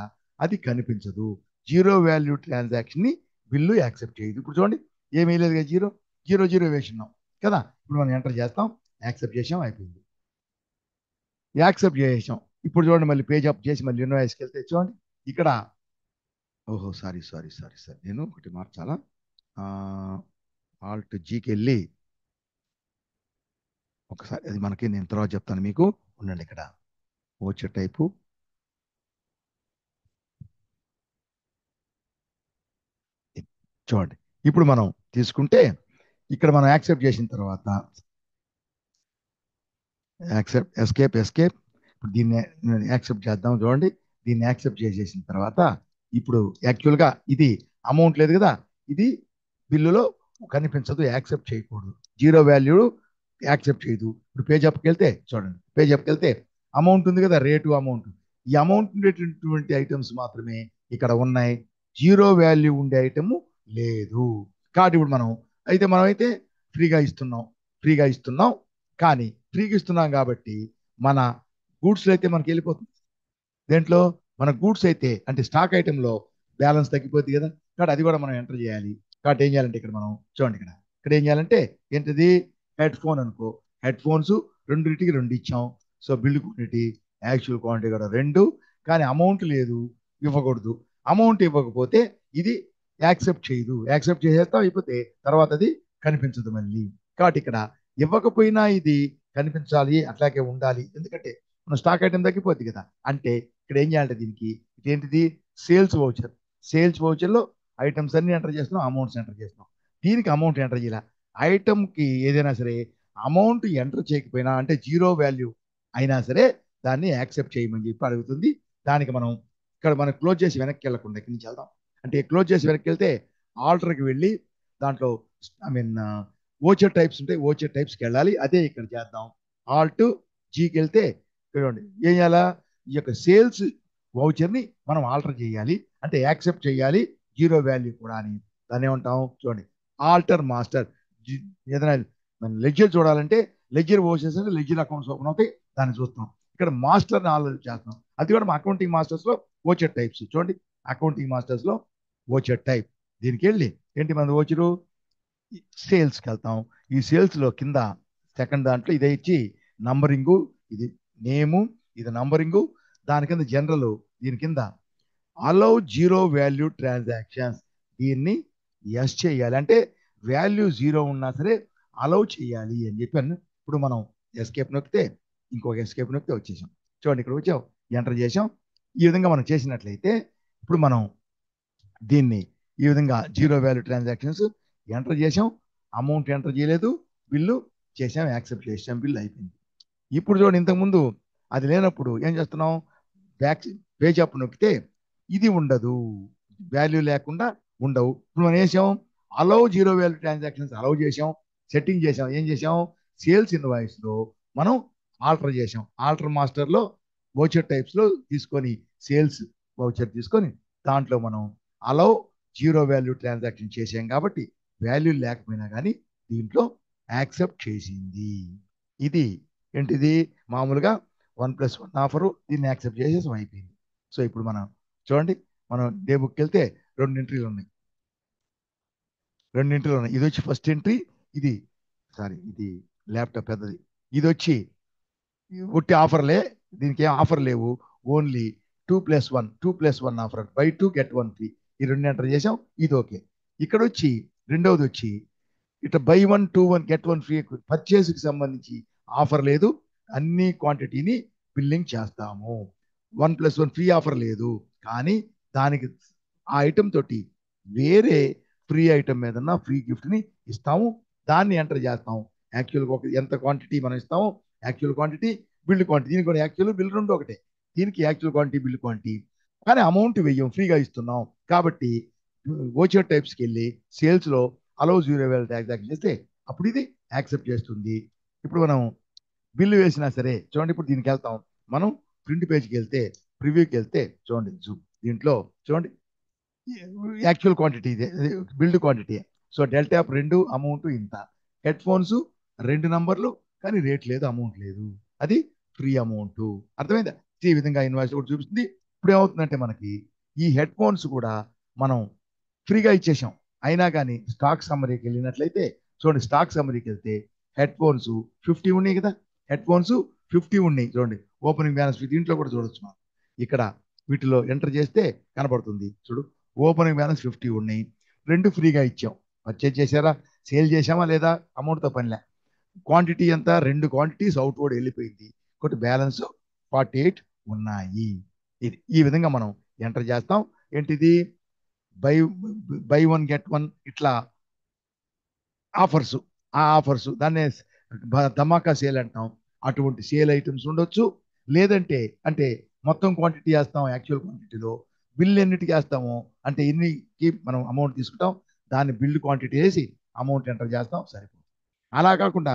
అది కనిపించదు. జీరో వాల్యూ ట్రాన్సాక్షన్ ని బిల్లు యాక్సెప్ట్ చేయదు. ఇప్పుడు చూడండి, ఏమీ లేదు కదా, జీరో జీరో జీరో వేసినాం కదా. ఇప్పుడు మనం ఎంటర్ చేస్తాం, యాక్సెప్ట్ చేసాం, అయిపోయింది. యాక్సెప్ట్ చేసాం. ఇప్పుడు చూడండి, మళ్ళీ పేజ్ అప్ చేసి మళ్ళీ ఇన్వాయిస్కి వెళ్తే చూడండి ఇక్కడ, ఓహో సారీ, నేను ఒకటి మార్చాలా. ఆల్ట్ జీకి వెళ్ళి ఒకసారి అది మనకి నేను తర్వాత చెప్తాను మీకు, ఉండండి. ఇక్కడ వచ్చే టైపు చూడండి. ఇప్పుడు మనం తీసుకుంటే ఇక్కడ మనం యాక్సెప్ట్ చేసిన తర్వాత ఎస్కేప్ ఇప్పుడు దీన్ని యాక్సెప్ట్ చేద్దాం. చూడండి, దీన్ని యాక్సెప్ట్ చేసేసిన తర్వాత ఇప్పుడు యాక్చువల్గా ఇది అమౌంట్ లేదు కదా, ఇది బిల్లులో కనిపించదు, యాక్సెప్ట్ చేయకూడదు. జీరో వాల్యూ యాక్సెప్ట్ చేయదు. ఇప్పుడు పేజ్ అప్కి వెళ్తే చూడండి, పేజ్ అప్కి వెళ్తే అమౌంట్ ఉంది కదా, రేటు అమౌంట్. ఈ అమౌంట్ ఉండేటటువంటి ఐటమ్స్ మాత్రమే ఇక్కడ ఉన్నాయి. జీరో వాల్యూ ఉండే ఐటమ్ లేదు. కాబట్టి ఇప్పుడు మనమైతే ఫ్రీగా ఇస్తున్నాం. కానీ ఫ్రీగా ఇస్తున్నాం కాబట్టి మన గూడ్స్లో అయితే మనకి వెళ్ళిపోతుంది. దేంట్లో మన గూడ్స్ అయితే అంటే స్టాక్ ఐటెంలో బ్యాలెన్స్ తగ్గిపోద్ది కదా. కాబట్టి అది కూడా మనం ఎంటర్ చేయాలి. కాబట్టి ఏం చేయాలంటే ఇక్కడ మనం చూడండి, ఇక్కడ ఏం చేయాలంటే ఏంటిది, హెడ్ ఫోన్ అనుకో, హెడ్ ఫోన్స్ రెండింటికి 2 ఇచ్చాం. So build quantity, actual quantity కూడా 2, కానీ అమౌంట్ లేదు, ఇవ్వకూడదు. అమౌంట్ ఇవ్వకపోతే ఇది యాక్సెప్ట్ చేయదు. యాక్సెప్ట్ చేసేస్తాం, అయిపోతే తర్వాత అది కనిపించదు మళ్ళీ. కాబట్టి ఇక్కడ ఇవ్వకపోయినా ఇది కనిపించాలి, అట్లాగే ఉండాలి. ఎందుకంటే మన స్టాక్ ఐటమ్ తగ్గిపోద్ది కదా. అంటే ఇక్కడ ఏం చేయాలంటే దీనికి ఇదేంటిది, సేల్స్ వౌచర్లో ఐటమ్స్ అన్ని ఎంటర్ చేస్తున్నాం, అమౌంట్స్ ఎంటర్ చేస్తున్నాం. దీనికి అమౌంట్ ఎంటర్ చేయాలి. ఐటమ్కి ఏదైనా సరే అమౌంట్ ఎంటర్ చేయకపోయినా అంటే జీరో వాల్యూ అయినా సరే దాన్ని యాక్సెప్ట్ చేయమని చెప్పి అడుగుతుంది. దానికి మనం క్లోజ్ చేసి వెనక్కి వెళ్ళకుండా ఇక్కడి నుంచి వెళ్దాం. అంటే క్లోజ్ చేసి వెనక్కి వెళ్తే ఆల్టర్కి వెళ్ళి దాంట్లో ఓచర్ టైప్స్ ఉంటాయి, ఓచర్ టైప్స్కి వెళ్ళాలి. అదే ఇక్కడ చేద్దాం. ఆల్ట్ జీకి వెళ్తే చూడండి, ఏం చేయాలా, ఈ యొక్క సేల్స్ వౌచర్ని మనం ఆల్టర్ చేయాలి, అంటే యాక్సెప్ట్ చేయాలి జీరో వాల్యూ కూడా అని. దాన్ని ఏమంటాం చూడండి, ఆల్టర్ మాస్టర్. ఏదైనా మనం లెడ్జర్ చూడాలంటే లెడ్జర్ ఓచెస్ అంటే లెడ్జర్ అకౌంట్స్ ఓపెన్ అవుతాయి, దాన్ని చూస్తాం. ఇక్కడ మాస్టర్ని ఆల్రెడీ చేస్తున్నాం. అది కూడా మా అకౌంటింగ్ మాస్టర్స్లో ఓచర్ టైప్స్. చూడండి, అకౌంటింగ్ మాస్టర్స్లో ఓచర్ టైప్. దీనికి వెళ్ళి ఏంటి మన ఓచరు, సేల్స్కి వెళ్తాం. ఈ సేల్స్లో కింద సెకండ్ దాంట్లో ఇదే ఇచ్చి నంబరింగు, ఇది నేము, ఇది నంబరింగు, దాని కింద జనరల్, దీని కింద అలౌ జీరో వాల్యూ ట్రాన్సాక్షన్స్, దీన్ని ఎస్ చేయాలి. అంటే వాల్యూ జీరో ఉన్నా సరే అలౌ చేయాలి అని చెప్పాను. ఇప్పుడు మనం ఎస్కేప్ నొక్కితే, ఇంకొక ఎస్కేప్ నొక్కితే వచ్చేసాం. చూడండి, ఇక్కడ వచ్చాం, ఎంటర్ చేసాం. ఈ విధంగా మనం చేసినట్లయితే ఇప్పుడు మనం దీన్ని ఈ విధంగా జీరో వాల్యూ ట్రాన్సాక్షన్స్ ఎంటర్ చేసాం, అమౌంట్ ఎంటర్ చేయలేదు, బిల్లు చేసాం, యాక్సెప్ట్ చేసాం, బిల్లు అయిపోయింది. ఇప్పుడు చూడండి, ఇంతకుముందు అది లేనప్పుడు ఏం చేస్తున్నాం, పేజ్ అప్ నొక్కితే ఇది ఉండదు, వాల్యూ లేకుండా ఉండవు. ఇప్పుడు మనం వేసాం, allow zero value transactions allow చేసాం, సెట్టింగ్ చేసాం. ఏం చేసాం, సేల్స్ ఇన్వాయిస్లో మనం ఆల్టర్ చేసాం. ఆల్టర్ మాస్టర్లో వౌచర్ టైప్స్లో తీసుకొని సేల్స్ వౌచర్ తీసుకొని దాంట్లో మనం అలౌ జీరో వాల్యూ ట్రాన్సాక్షన్ చేసాం. కాబట్టి వాల్యూ లేకపోయినా కానీ దీంట్లో యాక్సెప్ట్ చేసింది. ఇది ఏంటిది, మామూలుగా 1+1 ఆఫరు, దీన్ని యాక్సెప్ట్ చేసేసి అయిపోయింది. సో ఇప్పుడు మనం చూడండి, మనం డే బుక్కి వెళ్తే 2 ఎంట్రీలు ఉన్నాయి. ఇది వచ్చి ఫస్ట్ ఎంట్రీ, ఇది ల్యాప్టాప్ పెద్దది, ఇది వచ్చి ఒట్టి ఆఫర్లే, దీనికి ఏం ఆఫర్ లేవు. Only 2+1 offer, by 2 get 1 free. ఈ రెండు ఎంటర్ చేసాం, ఇది ఓకే. ఇక్కడ వచ్చి రెండవది వచ్చి ఇట్లా బై 1 2 1 గెట్ 1 ఫ్రీ. పర్చేస్కి సంబంధించి ఆఫర్ లేదు, అన్ని క్వాంటిటీని బిల్లింగ్ చేస్తాము. 1+1 ఫ్రీ ఆఫర్ లేదు, కానీ దానికి ఆ ఐటమ్ తోటి వేరే ఫ్రీ ఐటమ్ ఏదన్నా ఫ్రీ గిఫ్ట్ని ఇస్తాము. దాన్ని ఎంటర్ చేస్తాం. యాక్చువల్గా ఒక ఎంత క్వాంటిటీ మనం ఇస్తామో, యాక్చువల్ క్వాంటిటీ, బిల్డ్ క్వాంటిటీ. దీనికి కూడా యాక్చువల్ బిల్ రెండు ఒకటే. దీనికి యాక్చువల్ క్వాంటిటీ, బిల్డ్ క్వాంటిటీ, కానీ అమౌంట్ వెయ్యం, ఫ్రీగా ఇస్తున్నాం కాబట్టి ఓచర్ టైప్స్కి వెళ్ళి సేల్స్లో అలో 0 వేల ట్రాన్సాక్షన్ చేస్తే అప్పుడు ఇది యాక్సెప్ట్ చేస్తుంది. ఇప్పుడు మనం బిల్లు వేసినా సరే చూడండి, ఇప్పుడు దీనికి వెళ్తాం మనం. ప్రింట్ పేజ్కి వెళ్తే, ప్రివ్యూకి వెళ్తే చూడండి, దీంట్లో చూడండి యాక్చువల్ క్వాంటిటీ ఇదే, build quantity. So delta 2 amount ఇంత. హెడ్ ఫోన్స్ 2 నంబర్లు, కానీ రేట్ లేదు, అమౌంట్ లేదు, అది ఫ్రీ అమౌంట్. అర్థమైందా? ఈ విధంగా ఇన్వాయిస్ కూడా చూపిస్తుంది. ఇప్పుడు ఏమవుతుందంటే మనకి ఈ హెడ్ ఫోన్స్ కూడా మనం ఫ్రీగా ఇచ్చేసాం, అయినా కానీ స్టాక్ సమ్మరీకి వెళ్ళినట్లయితే చూడండి, స్టాక్ సమ్మరీకి వెళ్తే హెడ్ ఫోన్స్ 50 ఉన్నాయి కదా, హెడ్ ఫోన్స్ 50 ఉన్నాయి చూడండి. ఓపెనింగ్ బ్యాలెన్స్ దీంట్లో కూడా చూడొచ్చు మనం. ఇక్కడ వీటిలో ఎంటర్ చేస్తే కనబడుతుంది చూడు, ఓపెనింగ్ బ్యాలెన్స్ 50 ఉన్నాయి, 2 ఫ్రీగా ఇచ్చాం. పర్చేజ్ చేశారా, సేల్ చేసామా లేదా, అమౌంట్తో పనిలే. క్వాంటిటీ ఎంత, 2 క్వాంటిటీస్ అవుట్ వర్డ్ వెళ్ళిపోయింది, ఒకటి బ్యాలెన్స్ 48 ఉన్నాయి. ఇది ఈ విధంగా మనం ఎంటర్ చేస్తాం. ఏంటిది, బై బై 1 గెట్ 1 ఇట్లా ఆఫర్స్. ఆ ఆఫర్స్ దాన్నే ధమాకా సేల్ అంటాం. అటువంటి సేల్ ఐటమ్స్ ఉండొచ్చు. లేదంటే అంటే మొత్తం క్వాంటిటీ వేస్తాం, యాక్చువల్ క్వాంటిటీలో బిల్ ఎన్నిటికి వేస్తాము అంటే ఎన్నికి మనం అమౌంట్ తీసుకుంటాం, దాన్ని బిల్డ్ క్వాంటిటీ వేసి అమౌంట్ ఎంటర్ చేస్తాం, సరిపోతుంది. అలా కాకుండా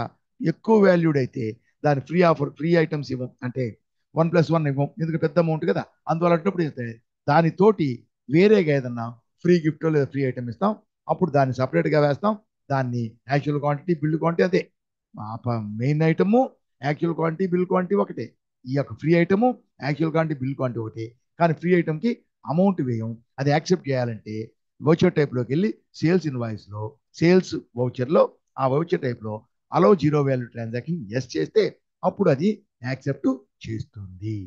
ఎక్కువ వాల్యూడ్ అయితే దాని ఫ్రీ ఆఫర్, ఫ్రీ ఐటమ్స్ ఇవ్వం, అంటే 1+1 ఇవ్వం, ఎందుకంటే పెద్ద అమౌంట్ కదా, అందువల్ల అన్నప్పుడు దానితోటి వేరేగా ఏదన్నా ఫ్రీ గిఫ్ట్ లేదా ఫ్రీ ఐటమ్ ఇస్తాం, అప్పుడు దాన్ని సపరేట్గా వేస్తాం. దాన్ని యాక్చువల్ క్వాంటిటీ, బిల్డ్ క్వాంటిటీ అదే. Main item actual quantity, bill quantity ఒకటే. ఈ యొక్క free item actual quantity, bill quantity ఒకటి, కానీ ఫ్రీ ఐటమ్కి అమౌంట్ వేయం. అది యాక్సెప్ట్ చేయాలంటే వౌచర్ టైప్లోకి వెళ్ళి సేల్స్ ఇన్వాయిస్లో, సేల్స్ వౌచర్లో, ఆ వౌచర్ టైప్లో అలో 0 వాల్యూ ట్రాన్సాక్షన్ ఎస్ చేస్తే అప్పుడు అది యాక్సెప్ట్ చేస్తుంది.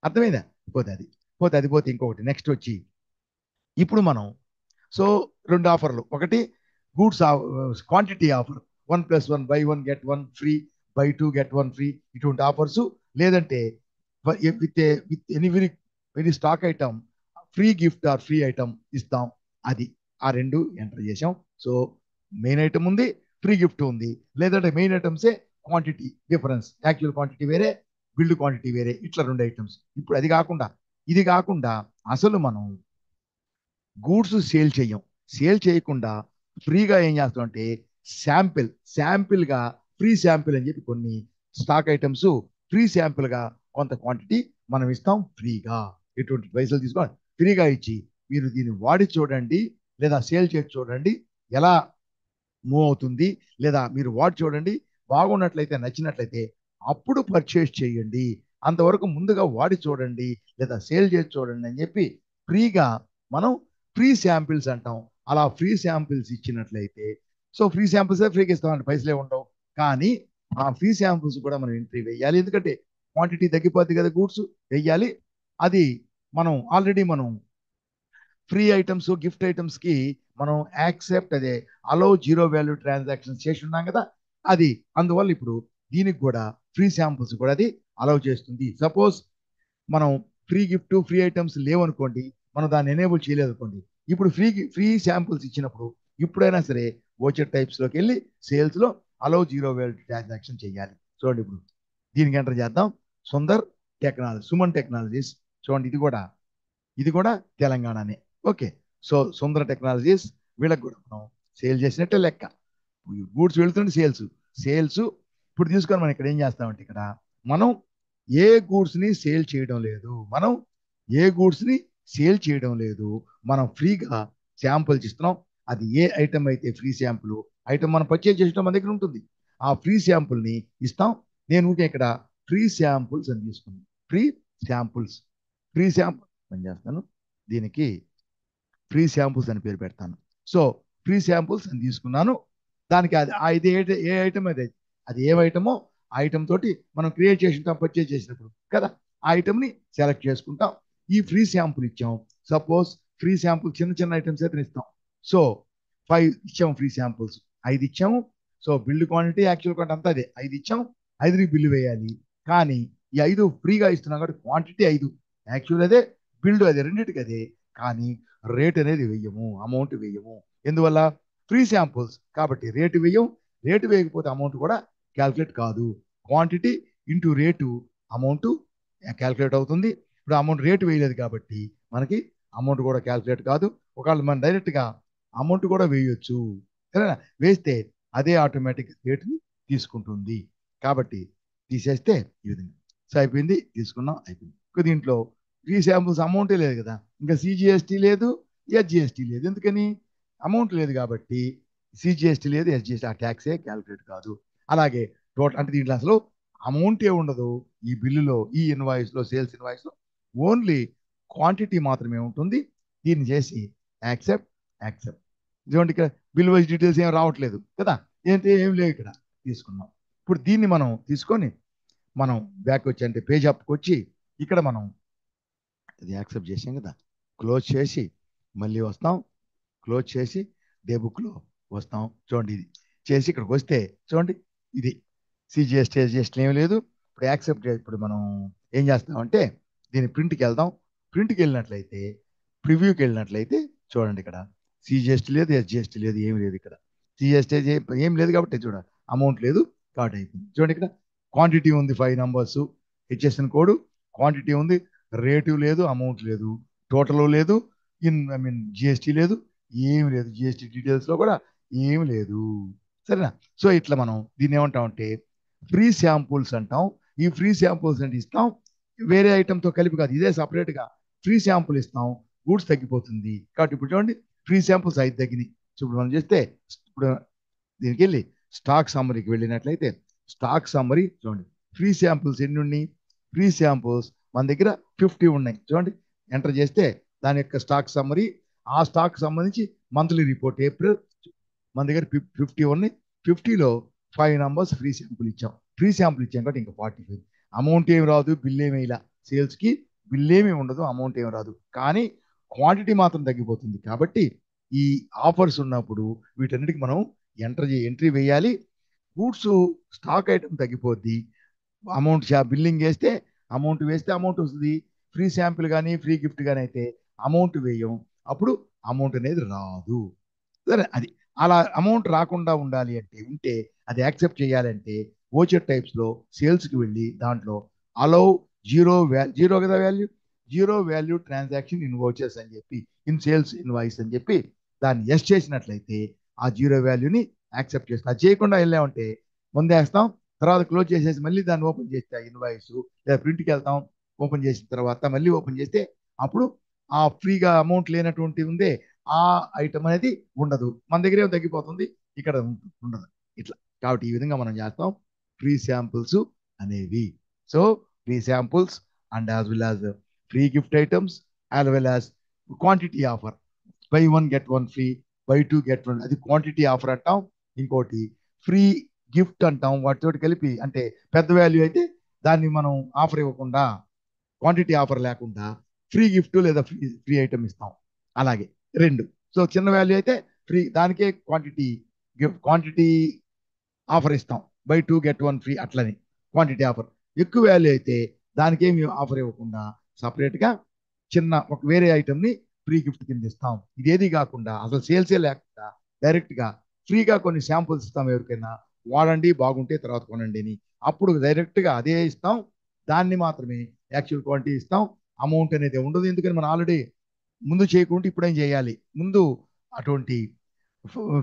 అర్థమైందా? పోతే ఇంకొకటి నెక్స్ట్ వచ్చి ఇప్పుడు మనం సో 2 ఆఫర్లు, ఒకటి goods quantity offer, 1+1 buy 1 get 1 free, buy 2 get 1 free, ఇటువంటి ఆఫర్స్. లేదంటే with any very stock item free gift or free item ఇస్తాం, అది. ఆ రెండు ఎంటర్ చేసాం. సో మెయిన్ ఐటమ్ ఉంది, ఫ్రీ గిఫ్ట్ ఉంది. లేదంటే మెయిన్ ఐటమ్సే క్వాంటిటీ డిఫరెన్స్, యాక్చువల్ క్వాంటిటీ వేరే, బిల్డ్ క్వాంటిటీ వేరే, ఇట్లా 2 ఐటమ్స్. ఇప్పుడు ఇది కాకుండా అసలు మనం గూడ్స్ సేల్ చేయం. సేల్ చేయకుండా ఫ్రీగా ఏం చేస్తాం అంటే శాంపిల్గా, ఫ్రీ శాంపిల్ అని చెప్పి కొన్ని స్టాక్ ఐటమ్స్ ఫ్రీ శాంపిల్గా కొంత క్వాంటిటీ మనం ఇస్తాం ఫ్రీగా. ఎటువంటి పైసలు తీసుకోండి, ఫ్రీగా ఇచ్చి మీరు దీన్ని వాడి చూడండి, లేదా సేల్ చేసి చూడండి ఎలా మూవ్ అవుతుంది, లేదా మీరు వాడి చూడండి, బాగున్నట్లయితే, నచ్చినట్లయితే అప్పుడు పర్చేస్ చేయండి. అంతవరకు ముందుగా వాడి చూడండి, లేదా సేల్ చేసి చూడండి అని చెప్పి ఫ్రీగా మనం ఫ్రీ శాంపిల్స్ అంటాం. అలా ఫ్రీ శాంపిల్స్ ఇచ్చినట్లయితే, సో ఫ్రీ శాంపిల్స్ ఫ్రీగా ఇస్తామండి, పైసలే ఉండవు. కానీ ఆ ఫ్రీ శాంపిల్స్ కూడా మనం ఎంట్రీ వేయాలి, ఎందుకంటే క్వాంటిటీ తగ్గిపోద్ది కదా, గూడ్స్ వేయాలి. అది మనం ఫ్రీ ఐటమ్స్, గిఫ్ట్ ఐటమ్స్ కి మనం యాక్సెప్ట్, అదే అలో 0 వాల్యూ ట్రాన్సాక్షన్ చేసి ఉన్నాం కదా, అది. అందువల్ల ఇప్పుడు దీనికి కూడా ఫ్రీ శాంపుల్స్ కూడా అది అలౌ చేస్తుంది. సపోజ్ మనం ఫ్రీ గిఫ్ట్, ఫ్రీ ఐటమ్స్ లేవనుకోండి, మనం దాన్ని ఎనేబుల్ చేయలేదు అనుకోండి, ఇప్పుడు ఫ్రీ శాంపుల్స్ ఇచ్చినప్పుడు ఇప్పుడైనా సరే వోచర్ టైప్స్లోకి వెళ్ళి సేల్స్లో అలౌ 0 వాల్యూ ట్రాన్సాక్షన్ చేయాలి. చూడండి, ఇప్పుడు దీనికి ఎంటర్ చేద్దాం. సుమన్ టెక్నాలజీస్. చూడండి, ఇది కూడా తెలంగాణనే. ఓకే. సో సుందర టెక్నాలజీస్, వీళ్ళకి కూడా మనం సేల్ చేసినట్టే లెక్క. గూడ్స్ వెళ్తుంటే సేల్స్ ఇప్పుడు తీసుకొని మనం ఇక్కడ ఏం చేస్తామంటే, ఇక్కడ మనం ఏ గూడ్స్ని సేల్ చేయడం లేదు, మనం ఫ్రీగా శాంపుల్స్ ఇస్తున్నాం. అది ఏ ఐటమ్ అయితే ఫ్రీ శాంపుల్ ఐటమ్ మనం పర్చేజ్ చేసిన మన దగ్గర ఉంటుంది, ఆ ఫ్రీ శాంపుల్ని ఇస్తాం. నేను ఇక్కడ ఫ్రీ శాంపుల్స్ అని తీసుకున్నాను. ఫ్రీ శాంపుల్స్ పని చేస్తాను, దీనికి ఫ్రీ శాంపుల్స్ అని పేరు పెడతాను. సో ఫ్రీ శాంపుల్స్ అని తీసుకున్నాను. దానికి అది ఏ ఐటమ్ అది ఏ ఐటమో ఐటమ్ తోటి మనం క్రియేట్ చేసింటాం పర్చేజ్ చేసినప్పుడు కదా. ఆ ఐటమ్ని సెలెక్ట్ చేసుకుంటాం. ఈ ఫ్రీ శాంపుల్ ఇచ్చాం. సపోజ్ ఫ్రీ శాంపుల్ చిన్న చిన్న ఐటమ్స్ అయితే ఇస్తాం. సో 5 ఇచ్చాము ఫ్రీ శాంపుల్స్, 5 ఇచ్చాము. So build quantity actual quantity అంతా అదే 5 ఇచ్చాం. 5కి బిల్లు వేయాలి. కానీ ఈ 5 ఫ్రీగా ఇస్తున్నాం కాబట్టి క్వాంటిటీ 5, యాక్చువల్ అదే, బిల్డ్ అదే, రెండింటికి అదే. కానీ రేట్ అనేది వెయ్యము, అమౌంట్ వెయ్యము. ఎందువల్ల? ఫ్రీ శాంపుల్స్ కాబట్టి రేటు వెయ్యం. రేటు వేయకపోతే అమౌంట్ కూడా క్యాల్కులేట్ కాదు. Quantity into rate amount calculate అవుతుంది. ఇప్పుడు అమౌంట్ రేటు వేయలేదు కాబట్టి మనకి అమౌంట్ కూడా క్యాల్కులేట్ కాదు. ఒకవేళ మనం డైరెక్ట్గా అమౌంట్ కూడా వేయొచ్చు, సరేనా? వేస్తే అదే ఆటోమేటిక్ రేటుని తీసుకుంటుంది. కాబట్టి తీసేస్తే ఈ విధంగా. సో అయిపోయింది, తీసుకున్నాం, అయిపోయింది. దీంట్లో ఫ్రీ శాంపుల్స్ అమౌంటే లేదు కదా, ఇంకా సిజిఎస్టీ లేదు, ఎస్జిఎస్టీ లేదు. ఎందుకని? అమౌంట్ లేదు కాబట్టి సిజిఎస్టీ లేదు, ఎస్జిఎస్టీ, ఆ ట్యాక్సే క్యాల్కులేట్ కాదు. అలాగే టోటల్ అంటే దీంట్లో అసలు అమౌంటే ఉండదు ఈ బిల్లులో, ఈ ఇన్వాయిస్లో, సేల్స్ ఇన్వాయిస్లో ఓన్లీ క్వాంటిటీ మాత్రమే ఉంటుంది. దీన్ని చేసి యాక్సెప్ట్, యాక్సెప్ట్. ఇటువంటి ఇక్కడ బిల్ వైజ్ డీటెయిల్స్ ఏం రావట్లేదు కదా, ఏంటి ఏం లేవు ఇక్కడ. తీసుకున్నాం. ఇప్పుడు దీన్ని మనం తీసుకొని మనం బ్యాక్ వచ్చి అంటే పేజ్ అప్కి వచ్చి ఇక్కడ మనం ఇది యాక్సెప్ట్ చేసాం కదా, క్లోజ్ చేసి మళ్ళీ వస్తాం. క్లోజ్ చేసి డే బుక్లో వస్తాం. చూడండి ఇది చేసి ఇక్కడికి వస్తే చూడండి ఇది సిజిఎస్టీ ఎస్జిఎస్టీ ఏం లేదు. ఇప్పుడు యాక్సెప్ట్ ఇప్పుడు మనం ఏం చేస్తామంటే దీని ప్రింట్కి వెళ్దాం. ప్రింట్కి వెళ్ళినట్లయితే, ప్రివ్యూకి వెళ్ళినట్లయితే చూడండి ఇక్కడ సిజిఎస్టీ లేదు, ఎస్జిఎస్టీ లేదు, ఏమి లేదు. ఇక్కడ సిజిఎస్టీ ఏం లేదు కాబట్టి చూడండి అమౌంట్ లేదు కాబట్టి అయిపోయింది. చూడండి ఇక్కడ క్వాంటిటీ ఉంది 5 నంబర్స్, హెచ్ఎస్ఎన్ కోడ్, క్వాంటిటీ ఉంది, రేటు లేదు, అమౌంట్ లేదు, టోటల్ లేదు, జిఎస్టీ లేదు, ఏమి లేదు. జిఎస్టీ డీటెయిల్స్లో కూడా ఏమి లేదు, సరేనా? సో ఇట్లా మనం దీన్ని ఏమంటామంటే ఫ్రీ శాంపుల్స్ అంటాం. ఈ ఫ్రీ శాంపుల్స్ అంటే ఇస్తాం, వేరే ఐటమ్తో కలిపి కాదు, ఇదే సపరేట్గా ఫ్రీ శాంపుల్ ఇస్తాం. గూడ్స్ తగ్గిపోతుంది కాబట్టి ఇప్పుడు చూడండి ఫ్రీ శాంపుల్స్ 5 తగ్గినాయి. సో ఇప్పుడు మనం చేస్తే ఇప్పుడు దీనికి వెళ్ళి స్టాక్ సమ్మరీకి వెళ్ళినట్లయితే స్టాక్ సమ్మరీ చూడండి ఫ్రీ శాంపుల్స్ ఎన్ని ఉన్నాయి. ఫ్రీ శాంపుల్స్ మన దగ్గర 50 ఉన్నాయి. చూడండి ఎంటర్ చేస్తే దాని యొక్క స్టాక్ సమ్మరీ, ఆ స్టాక్ సంబంధించి మంత్లీ రిపోర్ట్ ఏప్రిల్ మన దగ్గర 50 ఉన్నాయి. 50లో 5 నంబర్స్ ఫ్రీ శాంపుల్ ఇచ్చాం. ఫ్రీ శాంపుల్ ఇచ్చాం కాబట్టి ఇంకా 45. అమౌంట్ ఏమి రాదు, బిల్ ఏమి ఇలా, సేల్స్కి బిల్ ఏమి ఉండదు, అమౌంట్ ఏమి రాదు. కానీ క్వాంటిటీ మాత్రం తగ్గిపోతుంది. కాబట్టి ఈ ఆఫర్స్ ఉన్నప్పుడు వీటన్నిటికి మనం ఎంట్రీ వేయాలి. గూడ్స్ స్టాక్ ఐటమ్ తగ్గిపోద్ది, అమౌంట్ బిల్లింగ్ వేస్తే అమౌంట్ వస్తుంది. ఫ్రీ శాంపుల్ కానీ ఫ్రీ గిఫ్ట్ కానీ అయితే అమౌంట్ వేయం, అప్పుడు అమౌంట్ అనేది రాదు. సరే, అది అలా అమౌంట్ రాకుండా ఉండాలి అంటే ఉంటే అది యాక్సెప్ట్ చేయాలంటే ఓచర్ టైప్స్లో సేల్స్కి వెళ్ళి దాంట్లో అలౌ జీరో కదా value, zero value transaction in vouchers అని చెప్పి, ఇన్ సేల్స్ ఇన్వాయిస్ అని చెప్పి దాన్ని ఎస్ చేసినట్లయితే ఆ జీరో వాల్యూని యాక్సెప్ట్ చేస్తాం. అది చేయకుండా వెళ్ళామంటే ముందేస్తాం, తర్వాత క్లోజ్ చేసేసి మళ్ళీ దాన్ని ఓపెన్ చేస్తే ఇన్వాయిస్ లేదా ప్రింట్కి వెళ్తాం. ఓపెన్ చేసిన తర్వాత మళ్ళీ ఓపెన్ చేస్తే అప్పుడు ఆ ఫ్రీగా అమౌంట్ లేనటువంటి ఉందే ఆ ఐటమ్ అనేది ఉండదు, మన దగ్గరే తగ్గిపోతుంది, ఇక్కడ ఉండదు. ఇట్లా కాబట్టి ఈ విధంగా మనం చేస్తాం ఫ్రీ శాంపుల్స్ అనేవి. So free samples and as well as free gift items as well as quantity offer, by 1 get 1 free, buy 2 get 1, అది క్వాంటిటీ ఆఫర్ అంటాం. ఇంకోటి ఫ్రీ గిఫ్ట్ అంటాం. వాటితోటి కలిపి అంటే పెద్ద వాల్యూ అయితే దాన్ని మనం ఆఫర్ ఇవ్వకుండా, క్వాంటిటీ ఆఫర్ లేకుండా ఫ్రీ గిఫ్ట్ లేదా ఫ్రీ ఐటమ్ ఇస్తాం. అలాగే రెండు. సో చిన్న వాల్యూ అయితే ఫ్రీ, దానికే క్వాంటిటీ ఆఫర్ ఇస్తాం, బై 2 get 1 ఫ్రీ అట్లని క్వాంటిటీ ఆఫర్. ఎక్కువ వాల్యూ అయితే దానికేమి ఆఫర్ ఇవ్వకుండా సపరేట్గా చిన్న ఒక వేరే ఐటమ్ని ఫ్రీ గిఫ్ట్ కింద ఇస్తాం. ఇదేది కాకుండా అసలు సేల్సే లేకుండా డైరెక్ట్గా ఫ్రీగా కొన్ని శాంపుల్స్ ఇస్తాం. ఎవరికైనా వాడండి, బాగుంటే తర్వాత కొనండి అని, అప్పుడు డైరెక్ట్గా అదే ఇస్తాం. దాన్ని మాత్రమే యాక్చువల్ క్వాంటిటీ ఇస్తాం, అమౌంట్ అనేది ఉండదు. ఎందుకని మనం ఆల్రెడీ ముందు చేయకుండా ఇప్పుడేం చేయాలి, ముందు అటువంటి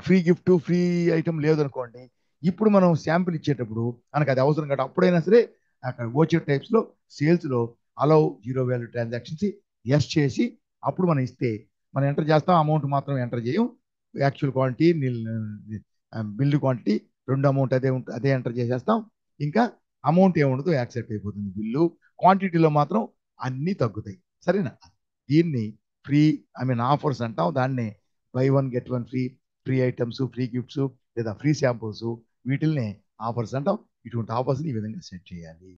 ఫ్రీ గిఫ్ట్ ఫ్రీ ఐటమ్ లేదనుకోండి, ఇప్పుడు మనం శాంపిల్ ఇచ్చేటప్పుడు మనకు అది అవసరం కాబట్టి అప్పుడైనా సరే అక్కడ ఓచర్ టైప్స్లో సేల్స్లో allow zero value transactions yes చేసి అప్పుడు మనం ఇస్తే మనం ఎంటర్ చేస్తాం, అమౌంట్ మాత్రం ఎంటర్ చేయం. యాక్చువల్ క్వాంటిటీ బిల్డ్ క్వాంటిటీ రెండు అమౌంట్ అదే ఎంటర్ చేసేస్తాం. ఇంకా అమౌంట్ ఏముండదు, యాక్సెప్ట్ అయిపోతుంది. బిల్లు క్వాంటిటీలో మాత్రం అన్నీ తగ్గుతాయి, సరేనా? దీన్ని ఫ్రీ ఆఫర్స్ అంటాం. దాన్నే by 1 get 1 free, free items, free gifts లేదా ఫ్రీ శాంపుల్స్, వీటిల్ని ఆఫర్స్ అంటాం. ఇటువంటి ఆఫర్స్ని ఈ విధంగా సెట్ చేయాలి.